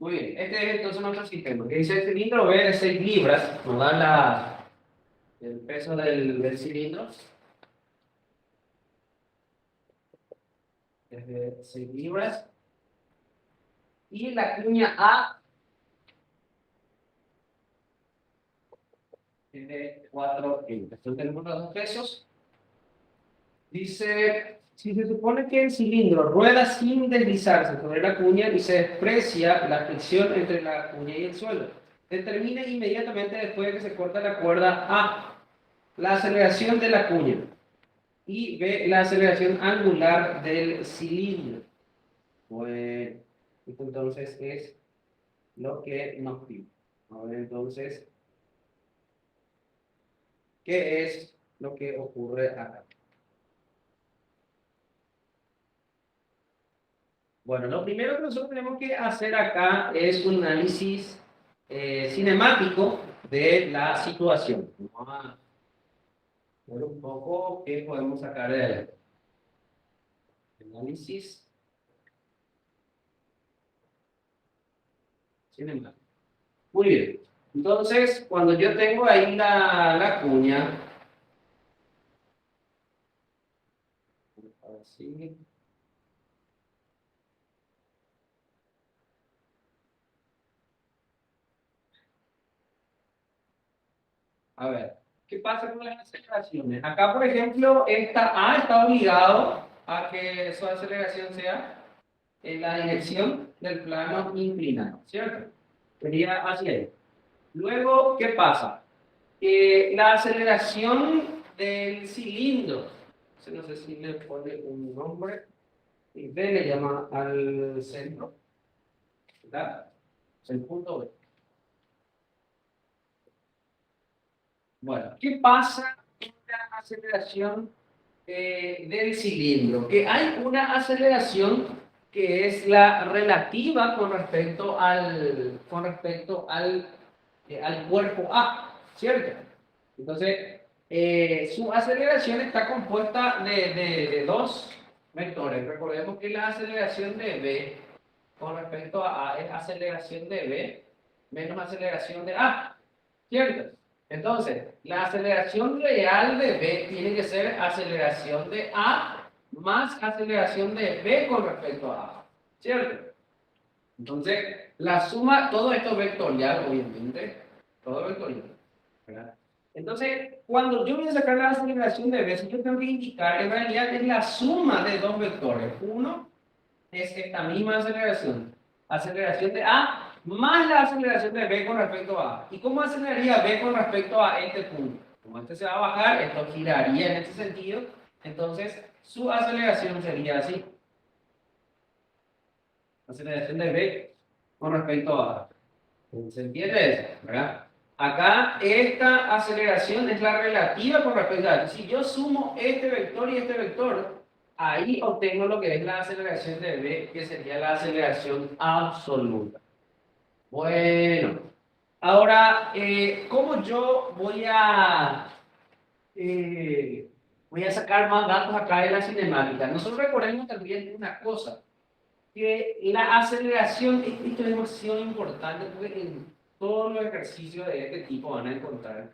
Muy bien, este es entonces nuestro sistema. Que dice el cilindro B de 6 libras, nos da el peso del cilindro. Es de 6 libras. Y la cuña A es de 4 libras. Entonces tenemos los dos pesos. Dice, si se supone que el cilindro rueda sin deslizarse sobre la cuña y se desprecia la fricción entre la cuña y el suelo, determine inmediatamente después de que se corta la cuerda A la aceleración de la cuña y B la aceleración angular del cilindro. Bueno, esto entonces es lo que nos pide. A ver entonces, ¿qué es lo que ocurre acá? Bueno, lo primero que nosotros tenemos que hacer acá es un análisis cinemático de la situación. Vamos a ver un poco qué podemos sacar de análisis cinemático. Muy bien. Entonces, cuando yo tengo ahí la cuña, así. A ver, ¿qué pasa con las aceleraciones? Acá, por ejemplo, esta A está obligado a que su aceleración sea en la dirección del plano inclinado, ¿cierto? Sería hacia ahí. Luego, ¿qué pasa? La aceleración del cilindro, no sé si le pone un nombre, y B le llama al centro, ¿verdad? Es el punto B. Bueno, ¿qué pasa con la aceleración del cilindro? Que hay una aceleración que es la relativa con respecto al cuerpo A, ¿cierto? Entonces, su aceleración está compuesta de dos vectores. Recordemos que la aceleración de B con respecto a A es aceleración de B menos aceleración de A, ¿cierto? Entonces, la aceleración real de B tiene que ser aceleración de A más aceleración de B con respecto a A, ¿cierto? Entonces, la suma, todo esto es vectorial, obviamente, todo vectorial, ¿verdad? Entonces, cuando yo voy a sacar la aceleración de B, yo tengo que indicar, en realidad es la suma de dos vectores. Uno es esta misma aceleración de A más la aceleración de B con respecto a A. ¿Y cómo aceleraría B con respecto a este punto? Como este se va a bajar, esto giraría en este sentido, entonces su aceleración sería así. Aceleración de B con respecto a A. ¿Se entiende eso? ¿Verdad? Acá esta aceleración es la relativa con respecto a A. Si yo sumo este vector y este vector, ahí obtengo lo que es la aceleración de B, que sería la aceleración absoluta. Bueno, ahora, ¿cómo yo voy a sacar más datos acá de la cinemática? Nosotros recordemos también una cosa, que la aceleración, esto es demasiado importante porque en todos los ejercicios de este tipo van a encontrar.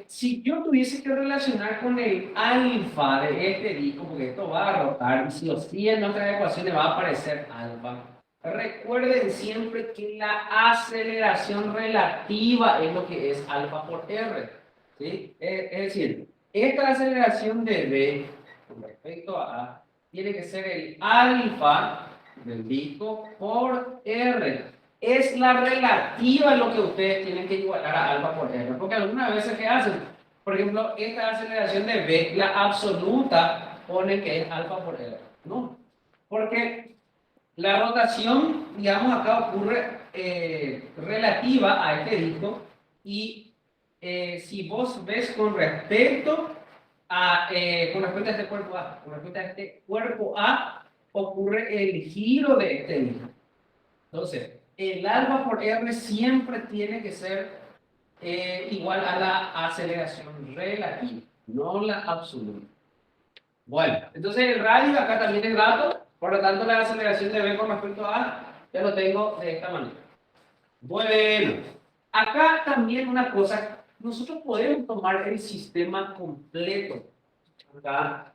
Si yo tuviese que relacionar con el alfa de este disco, porque esto va a rotar, y si o sí en nuestras ecuaciones va a aparecer alfa, recuerden siempre que la aceleración relativa es lo que es alfa por R. ¿Sí? Es decir, esta aceleración de B con respecto a A tiene que ser el alfa del disco por R. Es la relativa lo que ustedes tienen que igualar a alfa por R. Porque algunas veces, ¿qué hacen? Por ejemplo, esta aceleración de B, la absoluta, pone que es alfa por R. No, porque la rotación, digamos, acá ocurre relativa a este disco y si vos ves con respecto a este cuerpo A, con respecto a este cuerpo A, ocurre el giro de este disco. Entonces, el alfa por R siempre tiene que ser igual a la aceleración relativa, no la absoluta. Bueno, entonces el radio acá también es dato, por lo tanto la aceleración de B con respecto a A ya lo tengo de esta manera. Bueno, acá también una cosa, nosotros podemos tomar el sistema completo. Acá,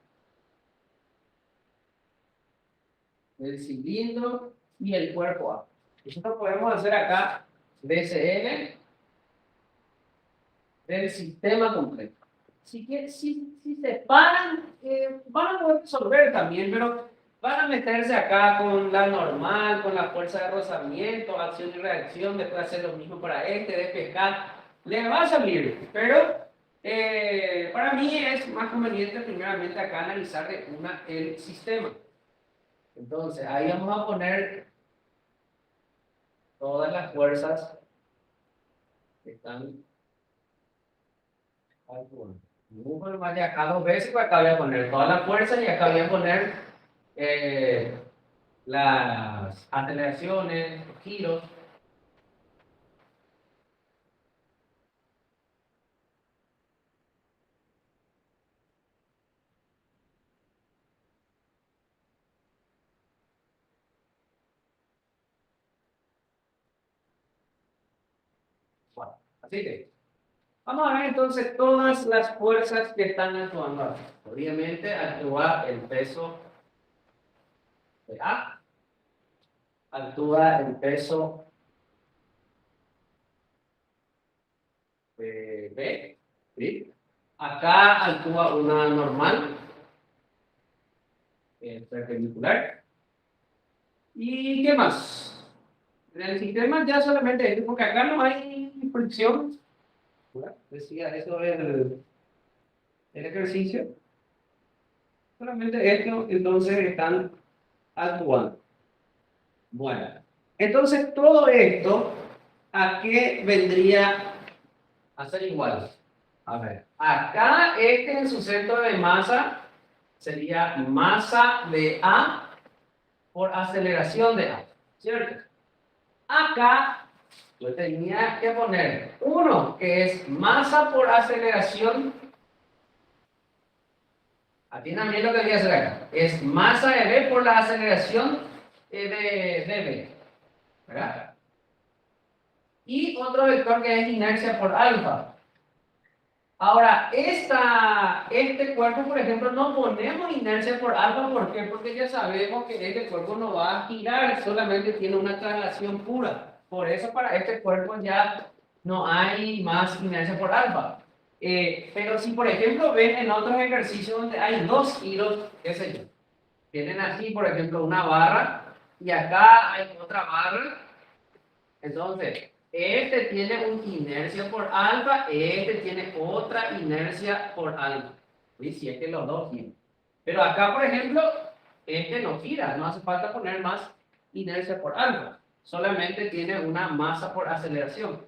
el cilindro y el cuerpo A. Nosotros podemos hacer acá DCL del sistema completo. Si se paran, van a poder resolver también, pero van a meterse acá con la normal, con la fuerza de rozamiento, acción y reacción, después hacer lo mismo para despejar. Les va a salir, pero para mí es más conveniente primeramente acá analizar de una el sistema. Entonces, ahí vamos a poner todas las fuerzas que están bueno, más de acá dos veces, pues acá voy a poner toda la fuerza y acá voy a poner las aceleraciones, los giros. Bueno, así que vamos a ver entonces todas las fuerzas que están actuando aquí. Obviamente actúa el peso de A, actúa el peso de B, ¿sí? Acá actúa una normal, perpendicular. ¿Y qué más? En el sistema ya solamente esto, porque acá no hay fricción. ¿Verdad? Decía eso el ejercicio. Solamente esto, entonces están actuando. Bueno, entonces todo esto, ¿a qué vendría a ser igual? A ver, acá en su centro de masa sería masa de A por aceleración de A, ¿cierto? Acá yo tenía que poner uno, que es masa por aceleración. Atiendan bien lo que voy a hacer acá. Es masa de B por la aceleración de B, ¿verdad? Y otro vector que es inercia por alfa. Ahora, este cuerpo, por ejemplo, no ponemos inercia por alfa. ¿Por qué? Porque ya sabemos que este cuerpo no va a girar, solamente tiene una traslación pura. Por eso para este cuerpo ya no hay más inercia por alfa. Pero si, por ejemplo, ven en otros ejercicios donde hay dos hilos, qué sé yo, tienen así, por ejemplo, una barra y acá hay otra barra. Entonces, este tiene una inercia por alfa, este tiene otra inercia por alfa. ¿Sí? Si es que los dos giran. Pero acá, por ejemplo, este no gira, no hace falta poner más inercia por alfa. Solamente tiene una masa por aceleración.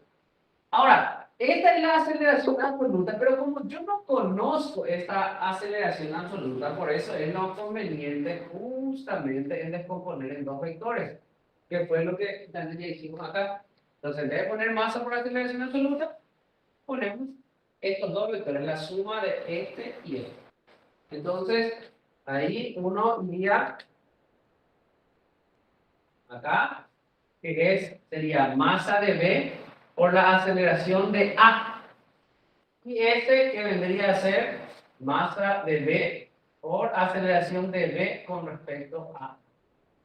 Ahora, esta es la aceleración absoluta, pero como yo no conozco esta aceleración absoluta, por eso es lo conveniente justamente en descomponer en dos vectores, que fue lo que también ya hicimos acá. Entonces, en vez de poner masa por aceleración absoluta, ponemos estos dos vectores, la suma de este y este. Entonces, ahí uno iría acá, sería masa de B por la aceleración de A. Y este que vendría a ser masa de B por aceleración de B con respecto a.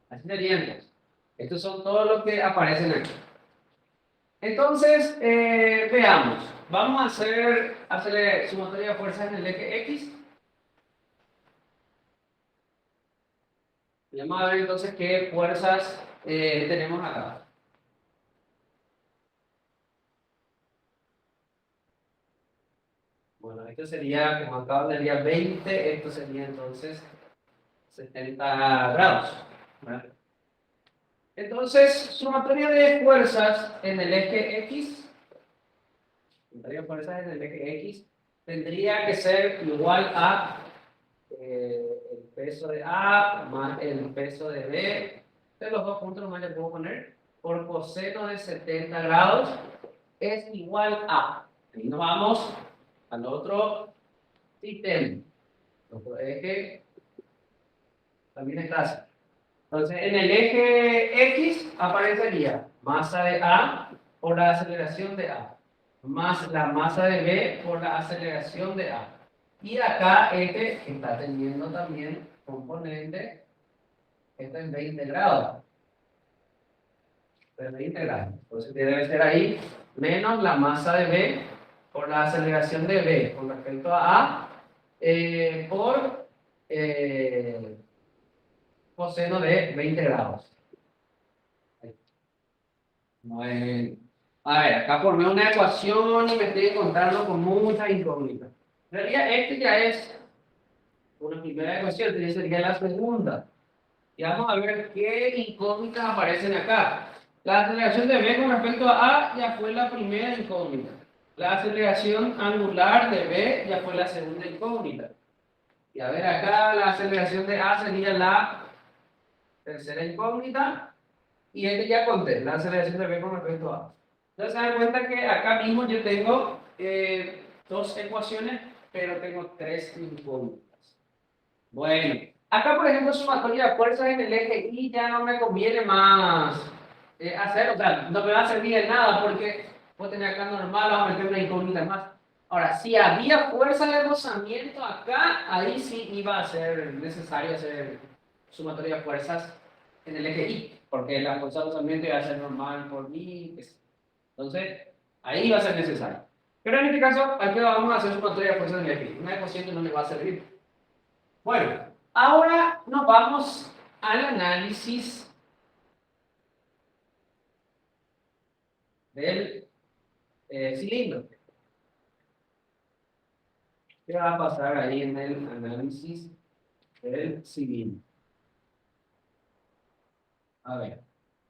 Así sería entonces. Estos son todos los que aparecen aquí. Entonces, veamos. Vamos a hacer sumatoria de fuerzas en el eje X. Y vamos a ver entonces qué fuerzas tenemos acá. Bueno, esto sería, como acá daría 20, esto sería entonces 70 grados. ¿Vale? Entonces, sumatoria de fuerzas en el eje X, sumatoria de fuerzas en el eje X, tendría que ser igual a el peso de A más el peso de B, de los dos puntos nomás le puedo poner, por coseno de 70 grados, es igual a, y nos vamos al otro sistema, otro eje, también está así. Entonces, en el eje X aparecería masa de A por la aceleración de A, más la masa de B por la aceleración de A. Y acá este está teniendo también componente, esto en 20 grados. De 20 grados. Entonces debe ser ahí menos la masa de B por la aceleración de B con respecto a A por coseno de 20 grados. Bueno. A ver, acá formé una ecuación y me estoy encontrando con muchas incógnitas. En realidad, este ya es una primera ecuación, esta sería la segunda. Y vamos a ver qué incógnitas aparecen acá. La aceleración de B con respecto a A ya fue la primera incógnita. La aceleración angular de B ya fue la segunda incógnita. Y a ver, acá la aceleración de A sería la tercera incógnita. Y este ya conté, la aceleración de B con respecto a A. Entonces se dan cuenta que acá mismo yo tengo dos ecuaciones, pero tengo tres incógnitas. Bueno, acá por ejemplo sumatoria de fuerzas en el eje Y ya no me conviene más hacer, o sea, no me va a servir de nada porque voy a tener acá normal, vamos a meter una incógnita más. Ahora, si había fuerza de rozamiento acá, ahí sí iba a ser necesario hacer sumatoria de fuerzas en el eje Y, porque la fuerza de rozamiento iba a ser normal por mí. Entonces, ahí va a ser necesario. Pero en este caso, aquí vamos a hacer sumatoria de fuerzas en el eje Y. Una ecuación que no le va a servir. Bueno, ahora nos vamos al análisis del cilindro. ¿Qué va a pasar ahí en el análisis del cilindro? A ver,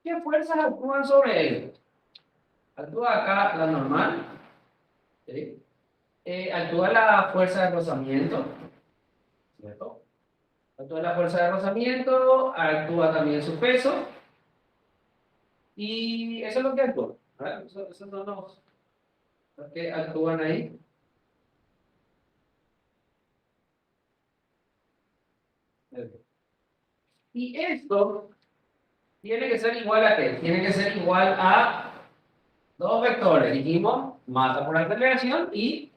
¿qué fuerzas actúan sobre él? Actúa acá la normal, ¿sí? Actúa la fuerza de rozamiento, ¿cierto? Actúa la fuerza de rozamiento, actúa también su peso, y eso es lo que actúa, ¿verdad? Esos son los que actúan ahí. Y esto tiene que ser igual a ¿qué? Tiene que ser igual a dos vectores. Dijimos masa por aceleración y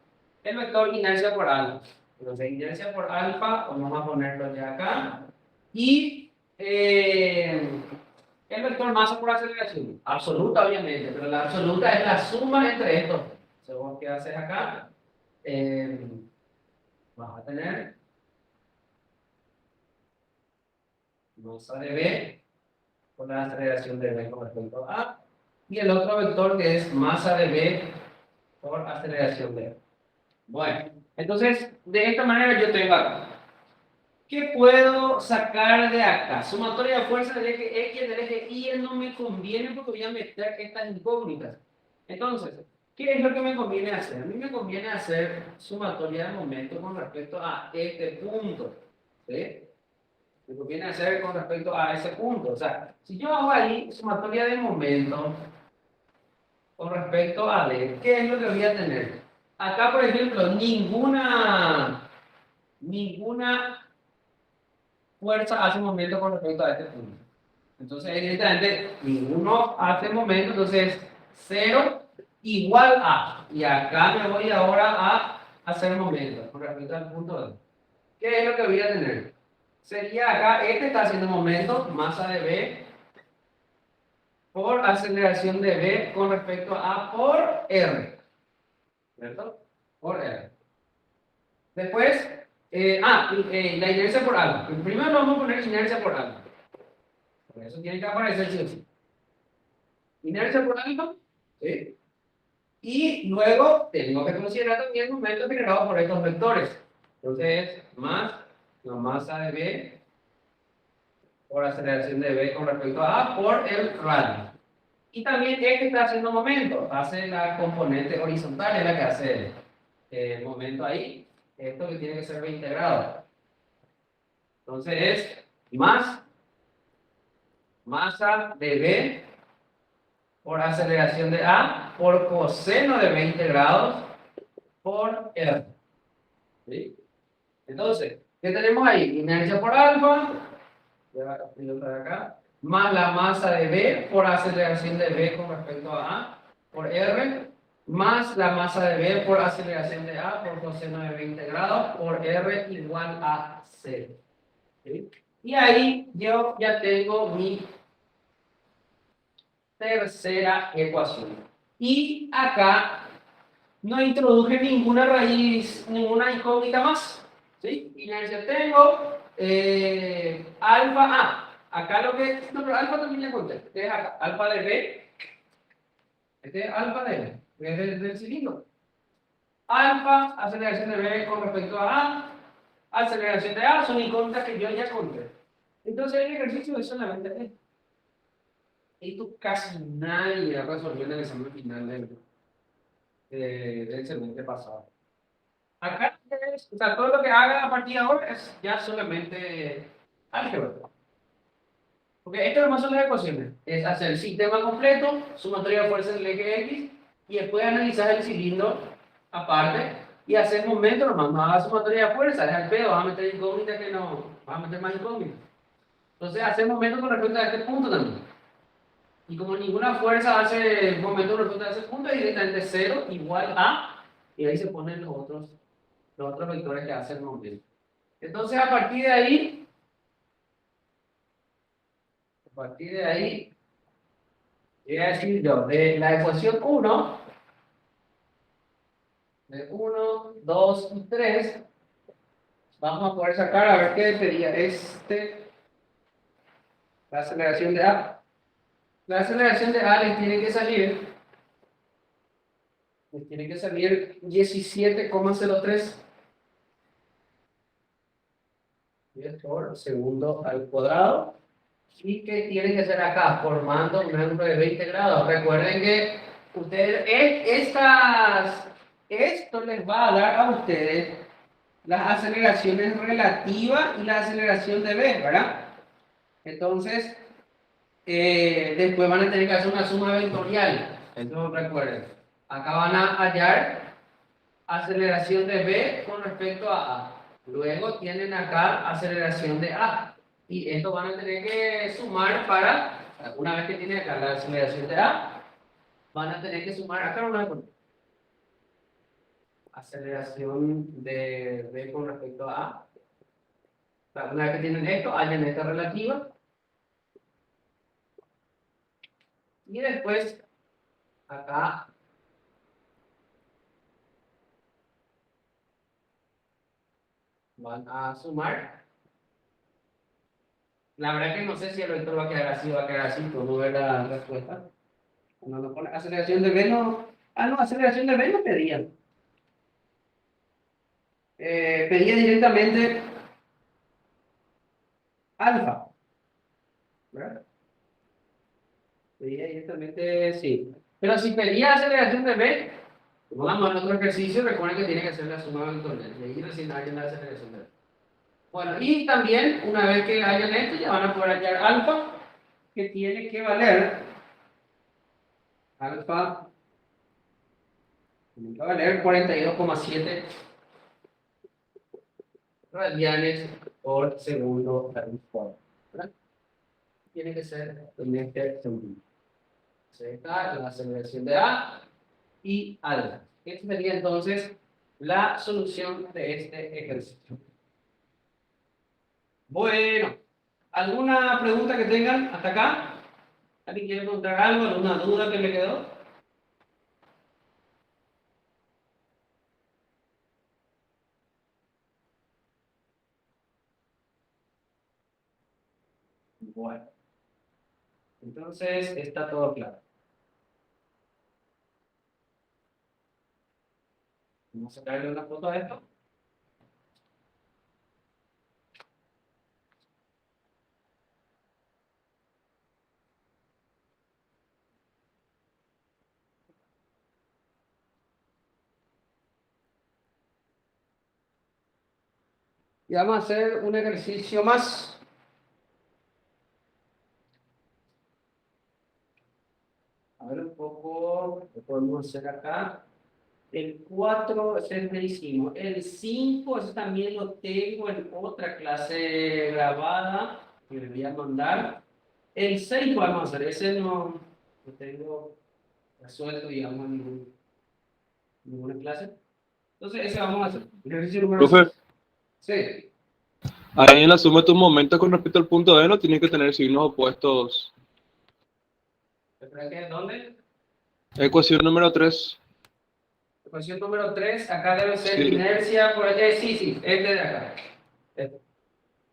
el vector inercia por alfa. Entonces, inercia por alfa, vamos a ponerlo ya acá. Y el vector masa por aceleración, absoluta obviamente, pero la absoluta es la suma entre estos. Según qué haces acá, vas a tener masa de B por la aceleración de B con respecto a A. Y el otro vector que es masa de B por aceleración de B. Bueno, entonces, de esta manera yo tengo acá. ¿Qué puedo sacar de acá? Sumatoria de fuerzas del eje X y del eje Y no me conviene porque voy a meter estas incógnitas. Entonces, ¿qué es lo que me conviene hacer? A mí me conviene hacer sumatoria de momentos con respecto a este punto. ¿Sí? Me conviene hacer con respecto a ese punto. O sea, si yo hago ahí sumatoria de momentos con respecto a D, ¿qué es lo que voy a tener? Acá, por ejemplo, ninguna fuerza hace momento con respecto a este punto. Entonces, evidentemente, ninguno hace momento, entonces 0 igual a. Y acá me voy ahora a hacer momento con respecto al punto D. ¿Qué es lo que voy a tener? Sería acá, este está haciendo momento, masa de B por aceleración de B con respecto a por R. ¿Cierto? Por R. Después, la inercia por alfa. Primero vamos a poner inercia por alfa. Por eso tiene que aparecer sí o sí. Inercia por alfa. ¿Sí? Y luego tengo que considerar también el momento generado por estos vectores. Entonces, más la masa de B por aceleración de B con respecto a A por el radio. Y también este está haciendo momento. Hace la componente horizontal, es la que hace el momento ahí. Esto que tiene que ser reintegrado. Entonces es más masa de B por aceleración de A por coseno de 20 grados por R. ¿Sí? Entonces, ¿qué tenemos ahí? Inercia por alfa, acá, más la masa de B por aceleración de B con respecto a por R, más la masa de B por aceleración de A por coseno de 20 grados por R igual a 0. ¿Sí? Y ahí yo ya tengo mi tercera ecuación. Y acá no introduje ninguna raíz, ninguna incógnita más. ¿Sí? Inercia tengo, alfa A. Acá lo que, no, pero alfa también le conté. Este es acá, alfa de B. Este es alfa de B, que es del cilindro. Alfa, aceleración de B con respecto a A. Aceleración de A son incógnitas que yo ya conté. Entonces el ejercicio es solamente esto. Esto casi nadie resolvió en el examen final del semestre pasado. Acá, o sea, todo lo que haga a partir de ahora es ya solamente álgebra. Porque esto nomás son las ecuaciones. Es hacer el sistema completo, sumatoria de fuerzas del eje X, y después analizar el cilindro aparte, y hacer momento nomás, no hagas sumatoria de fuerzas, es al pedo, vas a meter incógnita que no, vas a meter más incógnita. Entonces, hacer momento con respecto a este punto también. Y como ninguna fuerza hace momento con respecto a ese punto, es directamente 0 igual a, y ahí se ponen los otros vectores que hacen momento. Entonces, a partir de ahí, voy a decir yo, de la ecuación 1, de 1, 2 y 3, vamos a poder sacar, a ver qué sería la aceleración de A. La aceleración de A les tiene que salir Me tiene que salir 17,03 por segundo al cuadrado. ¿Y qué tiene que hacer acá? Formando un ángulo de 20 grados. Recuerden que ustedes, esto les va a dar a ustedes las aceleraciones relativas y la aceleración de B, ¿verdad? Entonces, después van a tener que hacer una suma vectorial. Entonces, recuerden, acá van a hallar aceleración de B con respecto a A. Luego tienen acá aceleración de A. Y esto van a tener que sumar para, una vez que tienen acá la aceleración de A, van a tener que sumar acá una aceleración de B con respecto a A. O sea, una vez que tienen esto, hallan esta relativa. Y después, acá, van a sumar. La verdad que no sé si el vector va a quedar así o va a quedar así, pero no ver la respuesta. Cuando nos pone aceleración de B, no. Ah, no, aceleración de B no pedían. Pedía directamente alfa, ¿verdad? Pedía directamente, sí. Pero si pedía aceleración de B, vamos a otro ejercicio, recuerden que tiene que hacer la suma vectorial. Y ahí recién hay la aceleración de B. Bueno, y también, una vez que hayan esto, ya van a poder hallar alfa, que tiene que valer, alfa, tiene que valer 42,7 radianes por segundo al cuadrado, ¿verdad? Tiene que ser en este sentido. Z, la aceleración de A y alfa. Esta sería entonces la solución de este ejercicio. Bueno, ¿alguna pregunta que tengan hasta acá? ¿Alguien quiere preguntar algo? ¿Alguna duda que le quedó? Bueno, entonces está todo claro. Vamos a sacarle una foto a esto. Y vamos a hacer un ejercicio más. A ver un poco, ¿qué podemos hacer acá? El 4 ese lo hicimos. El 5 ese también lo tengo en otra clase grabada que les voy a mandar. El 6 vamos a hacer, ese no lo tengo resuelto, digamos, en ninguna clase. Entonces, ese vamos a hacer. El ejercicio número Profe, 6. Sí. ahí en la suma de tus momentos con respecto al punto D no tiene que tener signos opuestos. ¿Espera que dónde? Ecuación número 3. Ecuación número 3 acá debe ser Sí. inercia por allá. Sí, sí, este de acá. Este.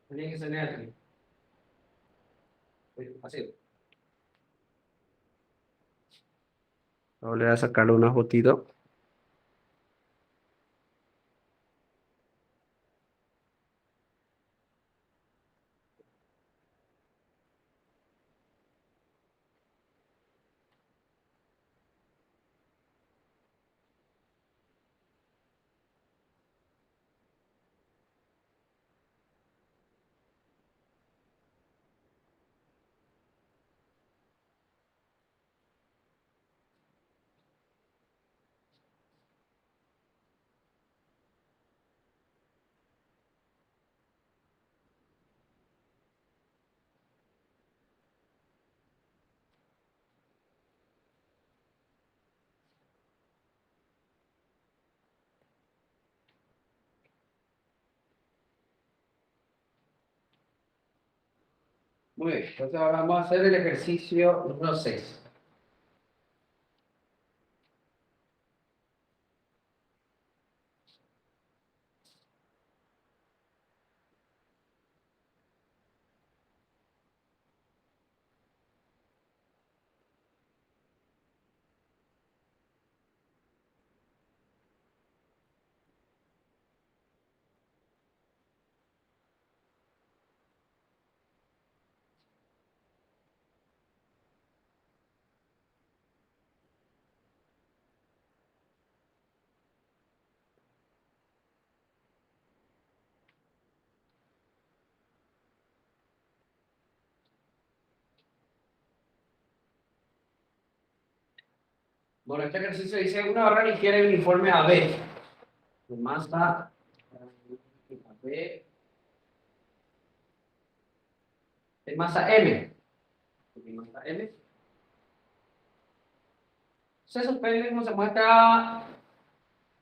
Tiene que ser negativo. Así. Ahora le voy a sacarle una fotito. Muy bien, entonces ahora vamos a hacer el ejercicio número 6. Bueno, este ejercicio dice una barra ligera y uniforme AB. De masa AB. De masa M. De masa M. Se suspende como se muestra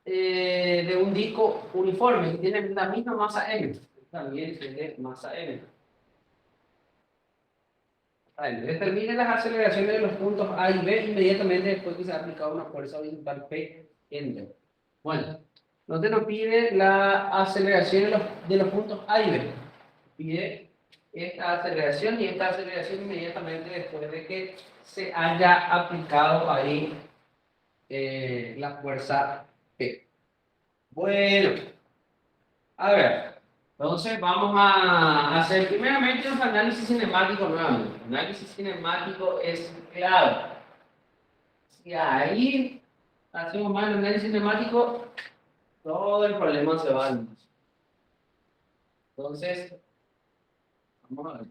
de un disco uniforme que tiene la misma masa M. También tiene masa M. Determine las aceleraciones de los puntos A y B inmediatamente después que se ha aplicado una fuerza horizontal P en D. Bueno, entonces nos pide la aceleración de los puntos A y B. Pide esta aceleración y esta aceleración inmediatamente después de que se haya aplicado ahí la fuerza P. Bueno, a ver. Entonces vamos a hacer primeramente un análisis cinemático nuevamente. El análisis cinemático es clave. Si ahí hacemos mal el análisis cinemático, todo el problema se va. Entonces, vamos a ver.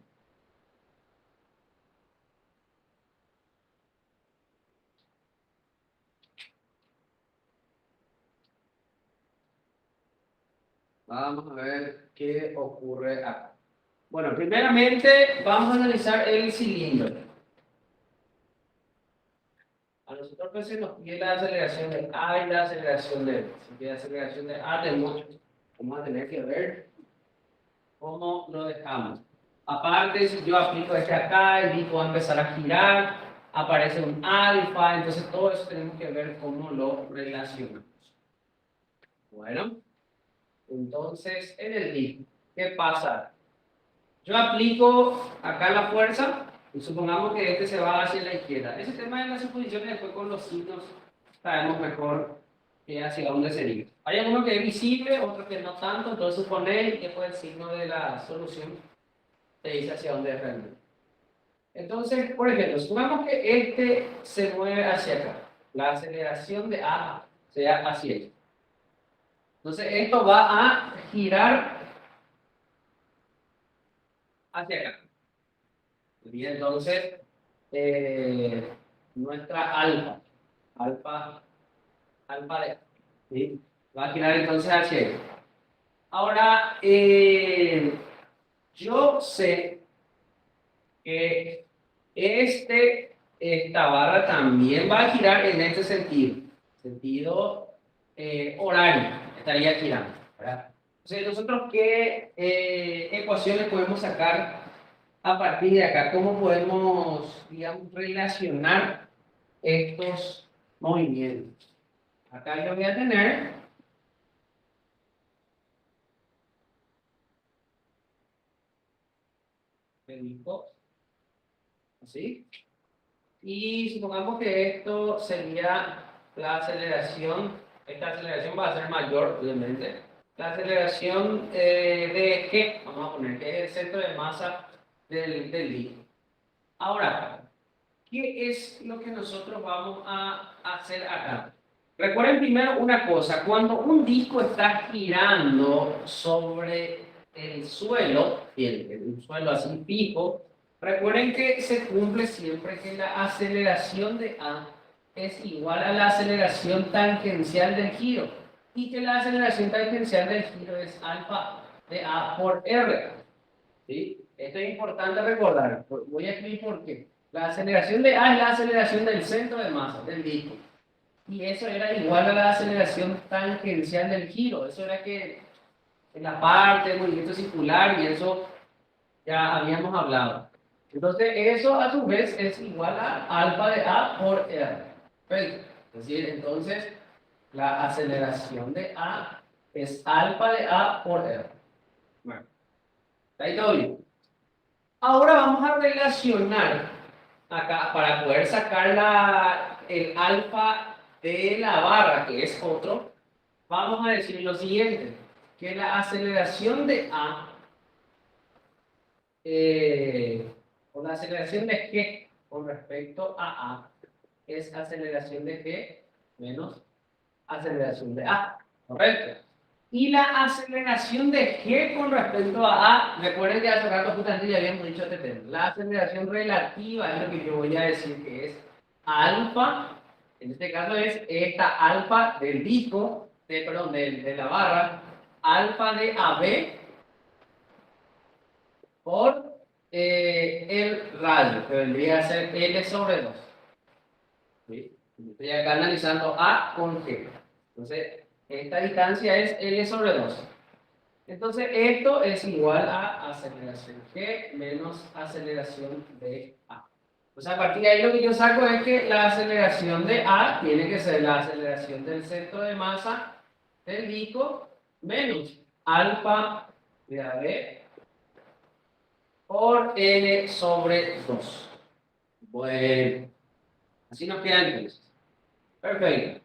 Vamos a ver qué ocurre acá. Bueno, primeramente vamos a analizar el cilindro. A nosotros pues se nos pide la aceleración de A y la aceleración de B. Si pide la aceleración de A, vamos a tener que ver cómo lo dejamos. Aparte, si yo aplico este acá, el disco va a empezar a girar, aparece un alfa, entonces todo eso tenemos que ver cómo lo relacionamos. Bueno, entonces en el disco, ¿qué pasa? Yo aplico acá la fuerza y supongamos que este se va hacia la izquierda. Ese tema de las suposiciones después con los signos sabemos mejor hacia dónde se dirige. Hay alguno que es visible, otro que no tanto, entonces suponer que fue el signo de la solución te dice hacia dónde es realmente. Entonces, por ejemplo, supongamos que este se mueve hacia acá. La aceleración de A sea hacia aquí. Entonces, esto va a girar hacia acá. Y entonces, nuestra alfa de, ¿sí? Va a girar entonces hacia aquí. Ahora, yo sé que esta barra también va a girar en este sentido horario, estaría girando, ¿verdad? Entonces, nosotros qué ecuaciones podemos sacar a partir de acá, cómo podemos, digamos, relacionar estos movimientos. Acá yo voy a tener el disco así. Y supongamos que esto sería la aceleración, esta aceleración va a ser mayor, obviamente. La aceleración de G, vamos a poner que es el centro de masa del disco. Ahora, ¿qué es lo que nosotros vamos a hacer acá? Recuerden primero una cosa, cuando un disco está girando sobre el suelo, el suelo así fijo, recuerden que se cumple siempre que la aceleración de A es igual a la aceleración tangencial del giro y que la aceleración tangencial del giro es alfa de A por R. ¿Sí? Esto es importante recordar. Voy a escribir por qué. La aceleración de A es la aceleración del centro de masa del disco. Y eso era igual a la aceleración tangencial del giro. Eso era que en la parte del movimiento circular y eso ya habíamos hablado. Entonces, eso a su vez es igual a alfa de A por R. ¿Ven? Es decir, entonces, la aceleración de A es alfa de A por R. Bueno, ¿está ahí todo bien? Ahora vamos a relacionar acá para poder sacar el alfa de la barra, que es otro. Vamos a decir lo siguiente, que la aceleración de A o la aceleración de G con respecto a A es aceleración de G menos aceleración de A, ¿correcto? Y la aceleración de G con respecto a A, recuerden que hace rato justamente ya habíamos dicho este tema. La aceleración relativa es lo que yo voy a decir que es alfa En este caso es esta alfa del disco, de la barra, alfa de AB por el radio, que vendría a ser L sobre 2. ¿Sí? Estoy acá analizando A con G. Entonces, esta distancia es L sobre 2. Entonces, esto es igual a aceleración G menos aceleración de A. O sea, a partir de ahí lo que yo saco es que la aceleración de A tiene que ser la aceleración del centro de masa del disco menos alfa de AB por L sobre 2. Bueno, así nos queda entonces. Perfecto.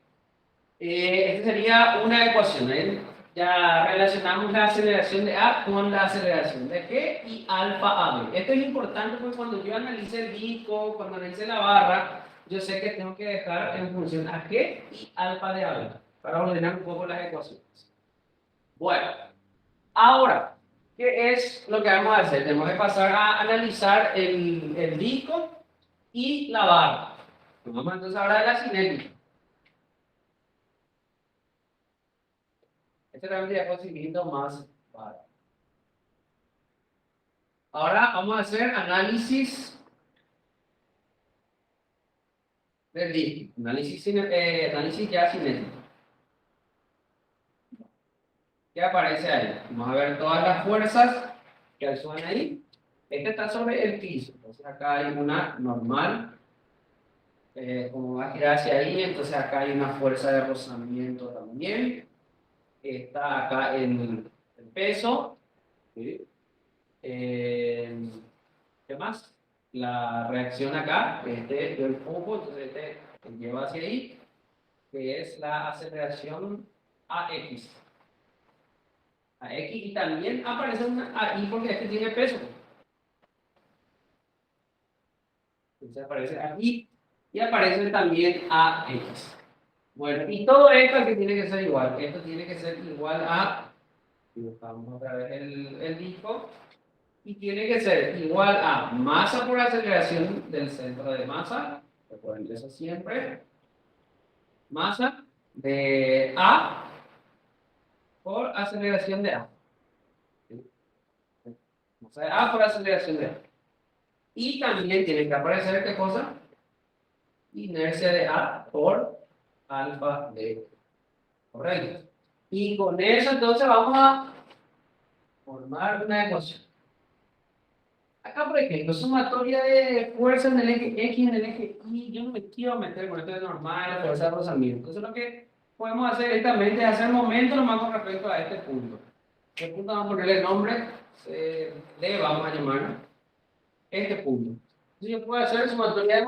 Esta sería una ecuación. Ya relacionamos la aceleración de A con la aceleración de G y alfa AB. Esto es importante porque cuando yo analice el disco, cuando analice la barra, yo sé que tengo que dejar en función a G y alfa de AB para ordenar un poco las ecuaciones. Bueno, ahora, ¿qué es lo que vamos a hacer? Tenemos que pasar a analizar el disco y la barra. Vamos entonces ahora a la cinética. Este era un diapositivo más barato. Ahora vamos a hacer análisis del disco. Análisis ya cinético. ¿Qué aparece ahí? Vamos a ver todas las fuerzas que actúan ahí. Este está sobre el piso. Entonces acá hay una normal. Como va a girar hacia ahí, entonces acá hay una fuerza de rozamiento también. Está acá el peso. ¿Sí? ¿Qué más? La reacción acá, que este del foco, entonces este lleva hacia ahí, que es la aceleración AX. AX y también aparece una AI porque este tiene peso. Entonces aparece aquí y aparece también AX. Bueno, y todo esto que tiene que ser igual. Esto tiene que ser igual a, buscamos otra vez el disco, y tiene que ser igual a masa por aceleración del centro de masa, recuerden eso siempre, masa de A por aceleración de A. Masa de A por aceleración de A. Y también tiene que aparecer, ¿qué cosa? Inercia de A por alfa de. Correcto. Y con eso entonces vamos a formar una ecuación. Acá, por ejemplo, sumatoria de fuerza en el eje X y en el eje Y. Yo no me quiero meter con esto de normal, fuerza de rozamiento. Entonces, lo que podemos hacer directamente es hacer momento nomás con respecto a este punto. Este punto vamos a ponerle el nombre, le vamos a llamar este punto. Entonces, yo puedo hacer sumatoria de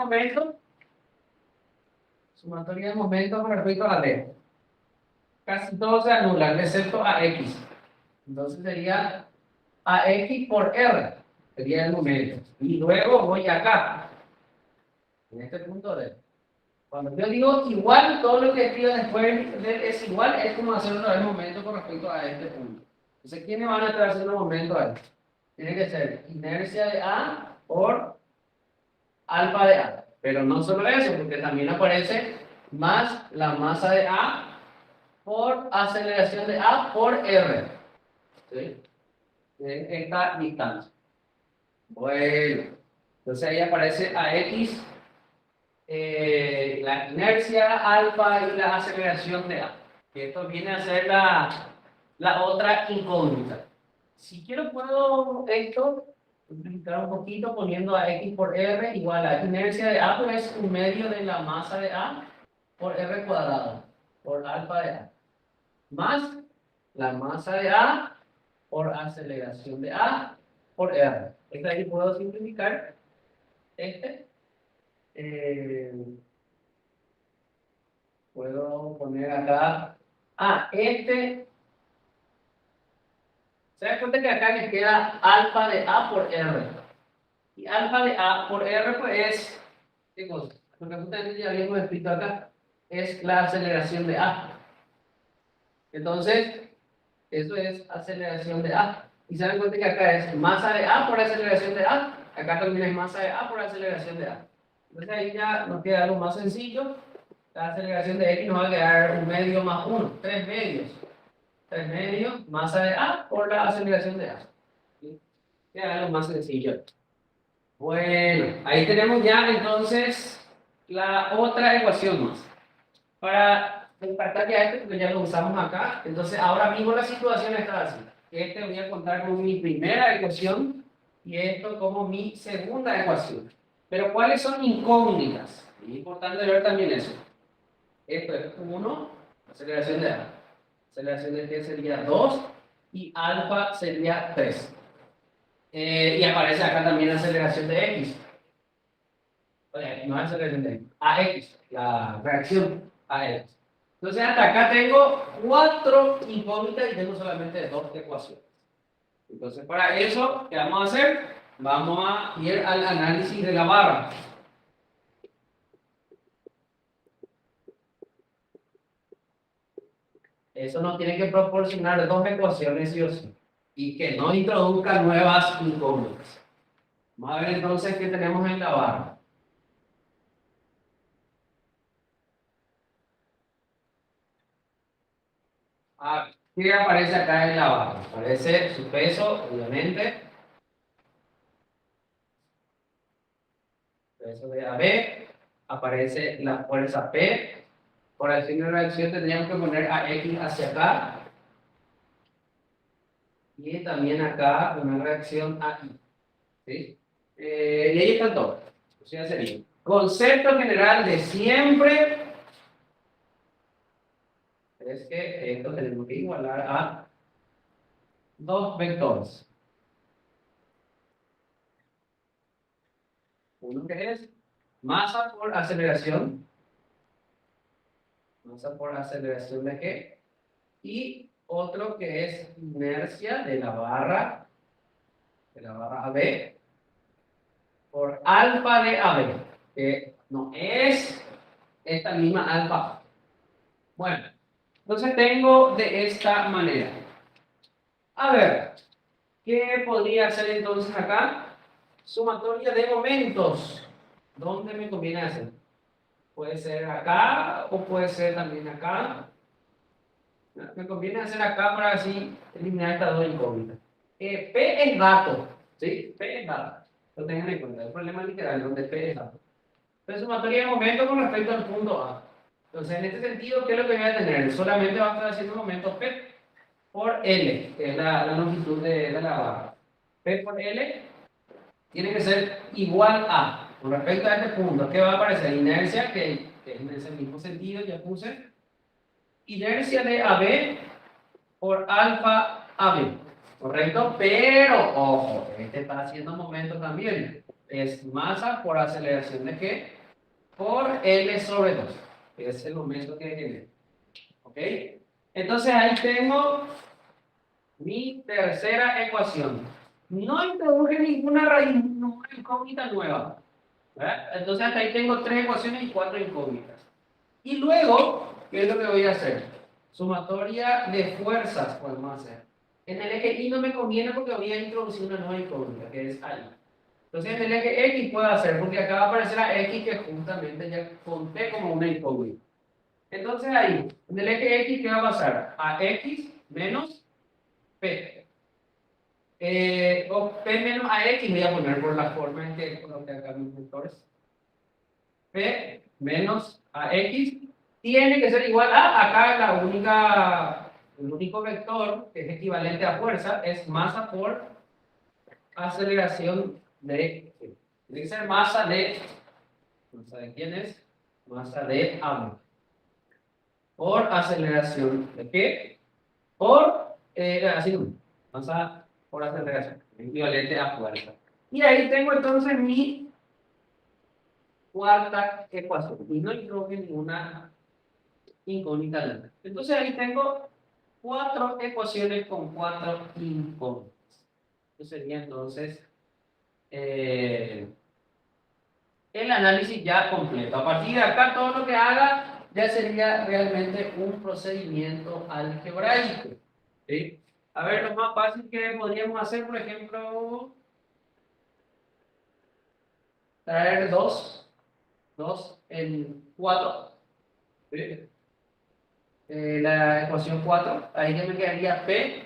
momento con respecto a la D. Casi todos se anulan, excepto a X. Entonces, sería AX por R. Sería el momento. Y luego voy acá, en este punto D. Cuando yo digo igual, todo lo que escribo después de es igual, es como hacer otra vez momento con respecto a este punto. Entonces, ¿quiénes van a estar haciendo momento ahí? Tiene que ser inercia de A por alfa de A. Pero no solo eso, porque también aparece más la masa de A por aceleración de A por R. ¿Sí? En esta distancia. Bueno, entonces ahí aparece AX, la inercia alfa y la aceleración de A. Que esto viene a ser la otra incógnita. Si quiero puedo esto simplificar un poquito poniendo a X por R igual a inercia de A, pues un medio de la masa de A por R cuadrado, por alfa de A. Más la masa de A por aceleración de A por R. Esta ahí puedo simplificar puedo poner acá se da cuenta que acá me queda alfa de A por R y alfa de A por R pues es ¿qué cosa? Lo que ustedes ya habíamos escrito acá es la aceleración de A. Entonces eso es aceleración de A. Y se dan cuenta que acá es masa de A por aceleración de A. Acá también es masa de A por aceleración de A. Entonces ahí ya nos queda algo más sencillo. La aceleración de X nos va a quedar un medio más 1, 3 medios. 3 medios, masa de A por la aceleración de A. ¿Sí? Ya es lo más sencillo. Bueno, ahí tenemos ya entonces la otra ecuación más. Para descartar ya este, porque ya lo usamos acá, entonces ahora mismo la situación está así. Este voy a contar como mi primera ecuación y esto como mi segunda ecuación. Pero ¿cuáles son incógnitas? Es importante ver también eso. Esto es 1, aceleración de A. Aceleración de T sería 2 y alfa sería 3. Y aparece acá también la aceleración de X. No es aceleración de X, AX, la reacción AX. Entonces hasta acá tengo 4 incógnitas y tengo solamente 2 ecuaciones. Entonces para eso, ¿qué vamos a hacer? Vamos a ir al análisis de la barra. Eso nos tiene que proporcionar 2 ecuaciones sí o sí. Y que no introduzca nuevas incógnitas. Vamos a ver entonces qué tenemos en la barra. ¿Qué aparece acá en la barra? Aparece su peso, obviamente. Peso de AB. Aparece la fuerza P. Por el signo de reacción tendríamos que poner a X hacia acá. Y también acá una reacción a Y. ¿Sí? Y ahí están todos. O sea, sería. Concepto general de siempre es que esto tenemos que igualar a 2 vectores. Uno que es masa por aceleración. Masa por aceleración de G. Y otro que es inercia de la barra AB por alfa de AB, que no es esta misma alfa. Bueno, entonces tengo de esta manera. A ver, ¿qué podría hacer entonces acá? Sumatoria de momentos. ¿Dónde me conviene hacer? Puede ser acá o puede ser también acá. Me conviene hacer acá para así eliminar estas dos incógnitas. P es dato, ¿sí? P es dato. Lo tengan en cuenta, es un problema literal donde P es dato. Entonces, sumatoria de momento con respecto al punto A. Entonces, en este sentido, ¿qué es lo que voy a tener? Solamente va a estar haciendo momento P por L, que es la longitud de la barra. P por L tiene que ser igual a, con respecto a este punto, ¿qué va a aparecer? Inercia, que es en ese mismo sentido, ya puse. Inercia de AB por alfa AB, ¿correcto? Pero, ojo, este está haciendo momento también. Es masa por aceleración de G por L sobre 2, que es el momento que genera. ¿Ok? Entonces ahí tengo mi tercera ecuación. No introduje ninguna raíz, ninguna incógnita nueva. ¿Verdad? Entonces hasta ahí tengo 3 ecuaciones y 4 incógnitas. Y luego, ¿qué es lo que voy a hacer? Sumatoria de fuerzas podemos hacer. En el eje Y no me conviene porque voy a introducir una nueva incógnita, que es ahí. Entonces en el eje X puedo hacer, porque acá va a aparecer a X que justamente ya conté como una incógnita. Entonces ahí, en el eje X, ¿qué va a pasar? A X menos P. O P menos a X voy a poner por la forma en que coloqué acá mis vectores. P menos a X tiene que ser igual a, acá el único vector que es equivalente a fuerza es masa por aceleración de, tiene que ser masa de quién es, masa de A por aceleración de qué, por, así no, masa por aceleración, equivalente a fuerza. Y ahí tengo entonces mi cuarta ecuación, y no incluye ninguna incógnita. Entonces ahí tengo 4 ecuaciones con 4 incógnitas. Eso sería entonces el análisis ya completo. A partir de acá todo lo que haga ya sería realmente un procedimiento algebraico. ¿Sí? A ver, lo más fácil que podríamos hacer, por ejemplo, traer 2 en 4. ¿Sí? La ecuación 4, ahí ya me quedaría P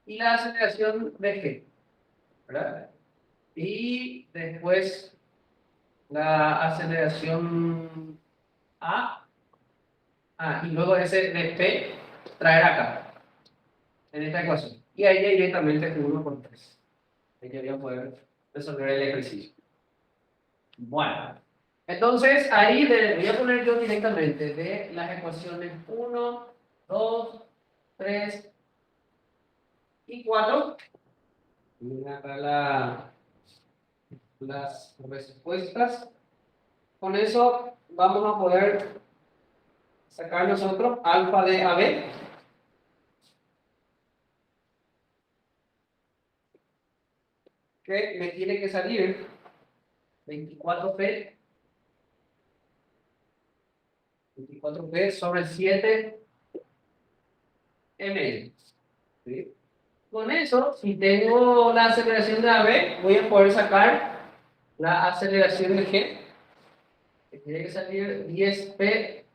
y la aceleración de G, ¿verdad? Y después la aceleración A, y luego ese de P traer acá, en esta ecuación. Y ahí ya directamente 1 por 3. Ahí ya voy a poder resolver el ejercicio. Bueno, entonces ahí voy a poner yo directamente de las ecuaciones 1, 2, 3 y 4. Miren acá las respuestas. Con eso vamos a poder sacar nosotros alfa de AB. Que me tiene que salir 24P sobre 7 ml. ¿Sí? Con eso, si tengo la aceleración de AB, voy a poder sacar la aceleración de G, que tiene que salir 10P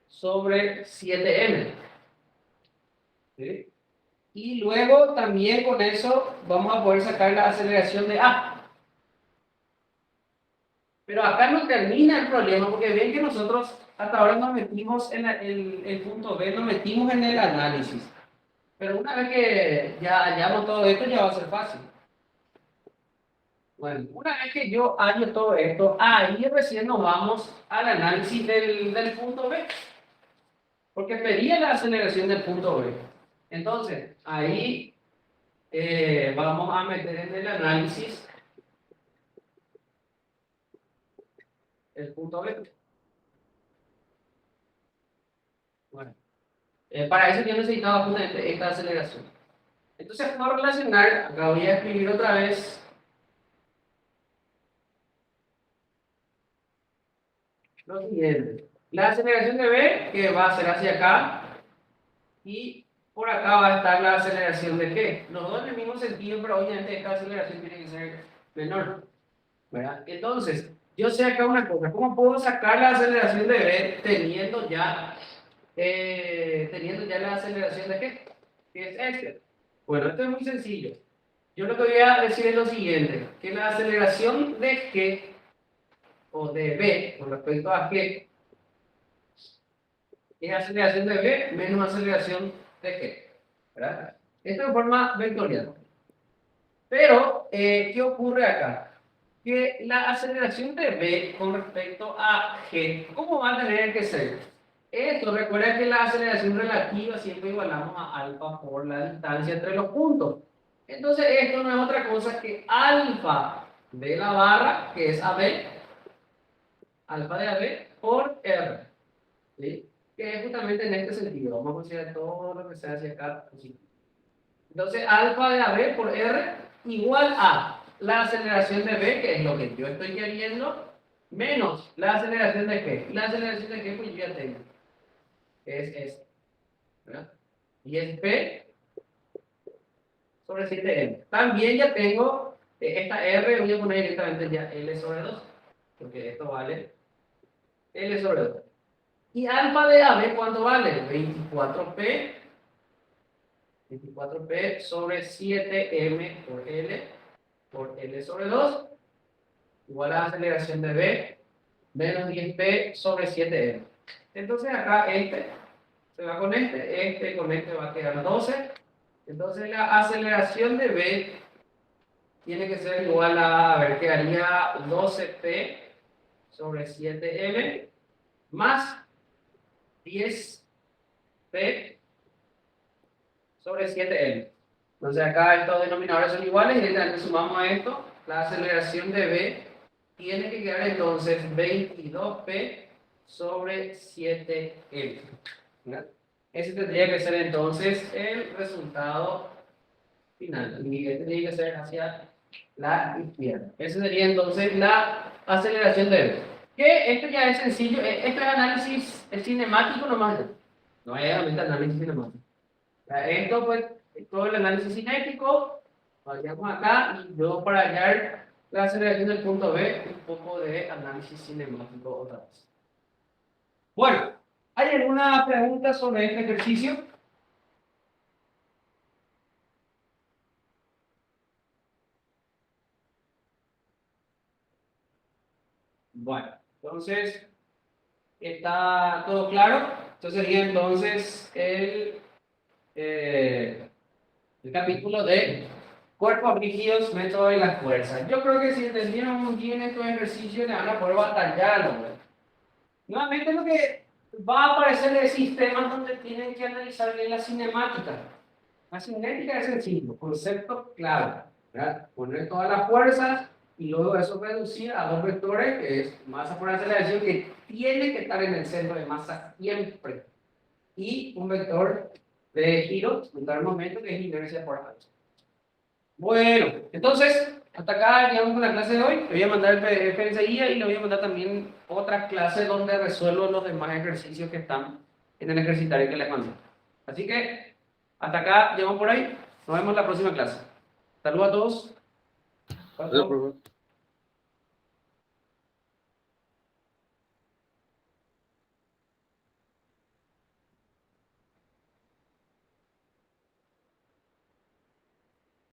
sobre 7m. ¿Sí? Y luego también con eso vamos a poder sacar la aceleración de A. Pero acá no termina el problema, porque ven que nosotros hasta ahora nos metimos en el punto B, nos metimos en el análisis. Pero una vez que ya hallamos todo esto, ya va a ser fácil. Bueno, una vez que yo hallo todo esto, ahí recién nos vamos al análisis del punto B. Porque pedía la aceleración del punto B. Entonces, ahí vamos a meter en el análisis el punto B. Bueno, para eso yo necesitaba justamente esta aceleración. Entonces, para relacionar, acá voy a escribir otra vez lo siguiente. La aceleración de B, que va a ser hacia acá, y por acá va a estar la aceleración de G. Los dos en el mismo sentido, pero obviamente esta aceleración tiene que ser menor, ¿verdad? Entonces, yo sé acá una cosa, ¿cómo puedo sacar la aceleración de B teniendo ya la aceleración de G? Que es este. Bueno, esto es muy sencillo. Yo lo que voy a decir es lo siguiente, que la aceleración de G o de B con respecto a G es aceleración de B menos aceleración de G, ¿verdad? Esto de forma vectorial. Pero, ¿qué ocurre acá? Que la aceleración de B con respecto a G, ¿cómo va a tener que ser? Esto, recuerda que la aceleración relativa siempre igualamos a alfa por la distancia entre los puntos. Entonces, esto no es otra cosa que alfa de la barra, que es AB, alfa de AB por R. ¿Sí? Que es justamente en este sentido. Vamos a considerar todo lo que se hace acá positivo. Entonces, alfa de AB por R igual a la aceleración de B, que es lo que yo estoy queriendo, menos la aceleración de G. La aceleración de G, pues yo ya tengo. Es esta, ¿verdad? Y es P sobre 7M. También ya tengo esta R, voy a poner directamente ya L sobre 2, porque esto vale L sobre 2. Y alfa de AB, ¿cuánto vale? 24P sobre 7M por L sobre 2, igual a la aceleración de B, menos 10P sobre 7M. Entonces acá este se va con este con este va a quedar 12. Entonces la aceleración de B tiene que ser igual a ver, quedaría 12P sobre 7M más 10P sobre 7M. Entonces acá estos denominadores son iguales y directamente sumamos a esto. La aceleración de B tiene que quedar entonces 22P sobre 7M. ¿Verdad? Ese tendría que ser entonces el resultado final. Y este tendría que ser hacia la izquierda. Esa sería entonces la aceleración de B. Que esto ya es sencillo. Esto es análisis cinemático nomás. No es realmente análisis cinemático. Esto pues, todo el análisis cinético, vayamos acá y luego para hallar la aceleración del punto B, un poco de análisis cinemático otra vez. Bueno, ¿hay alguna pregunta sobre este ejercicio? Bueno, entonces, ¿está todo claro? Entonces sería entonces el capítulo de cuerpos rígidos, método de las fuerzas. Yo creo que si entendieron muy bien estos ejercicios, le van a poder batallar, ¿no? Nuevamente lo que va a aparecer es sistemas donde tienen que analizar bien la cinemática. La cinética es sencillo, concepto clave, ¿verdad? Poner todas las fuerzas y luego eso reducir a dos vectores, que es masa por aceleración, que tiene que estar en el centro de masa siempre, y un vector de giro, en tal momento, que es inercia por alto. Bueno, entonces, hasta acá llegamos con la clase de hoy. Le voy a mandar el PDF enseguida y le voy a mandar también otra clase donde resuelvo los demás ejercicios que están en el ejercitario que les mandé. Así que, hasta acá llegamos por ahí. Nos vemos en la próxima clase. Saludos a todos. Chao, Adiós, chao. profe.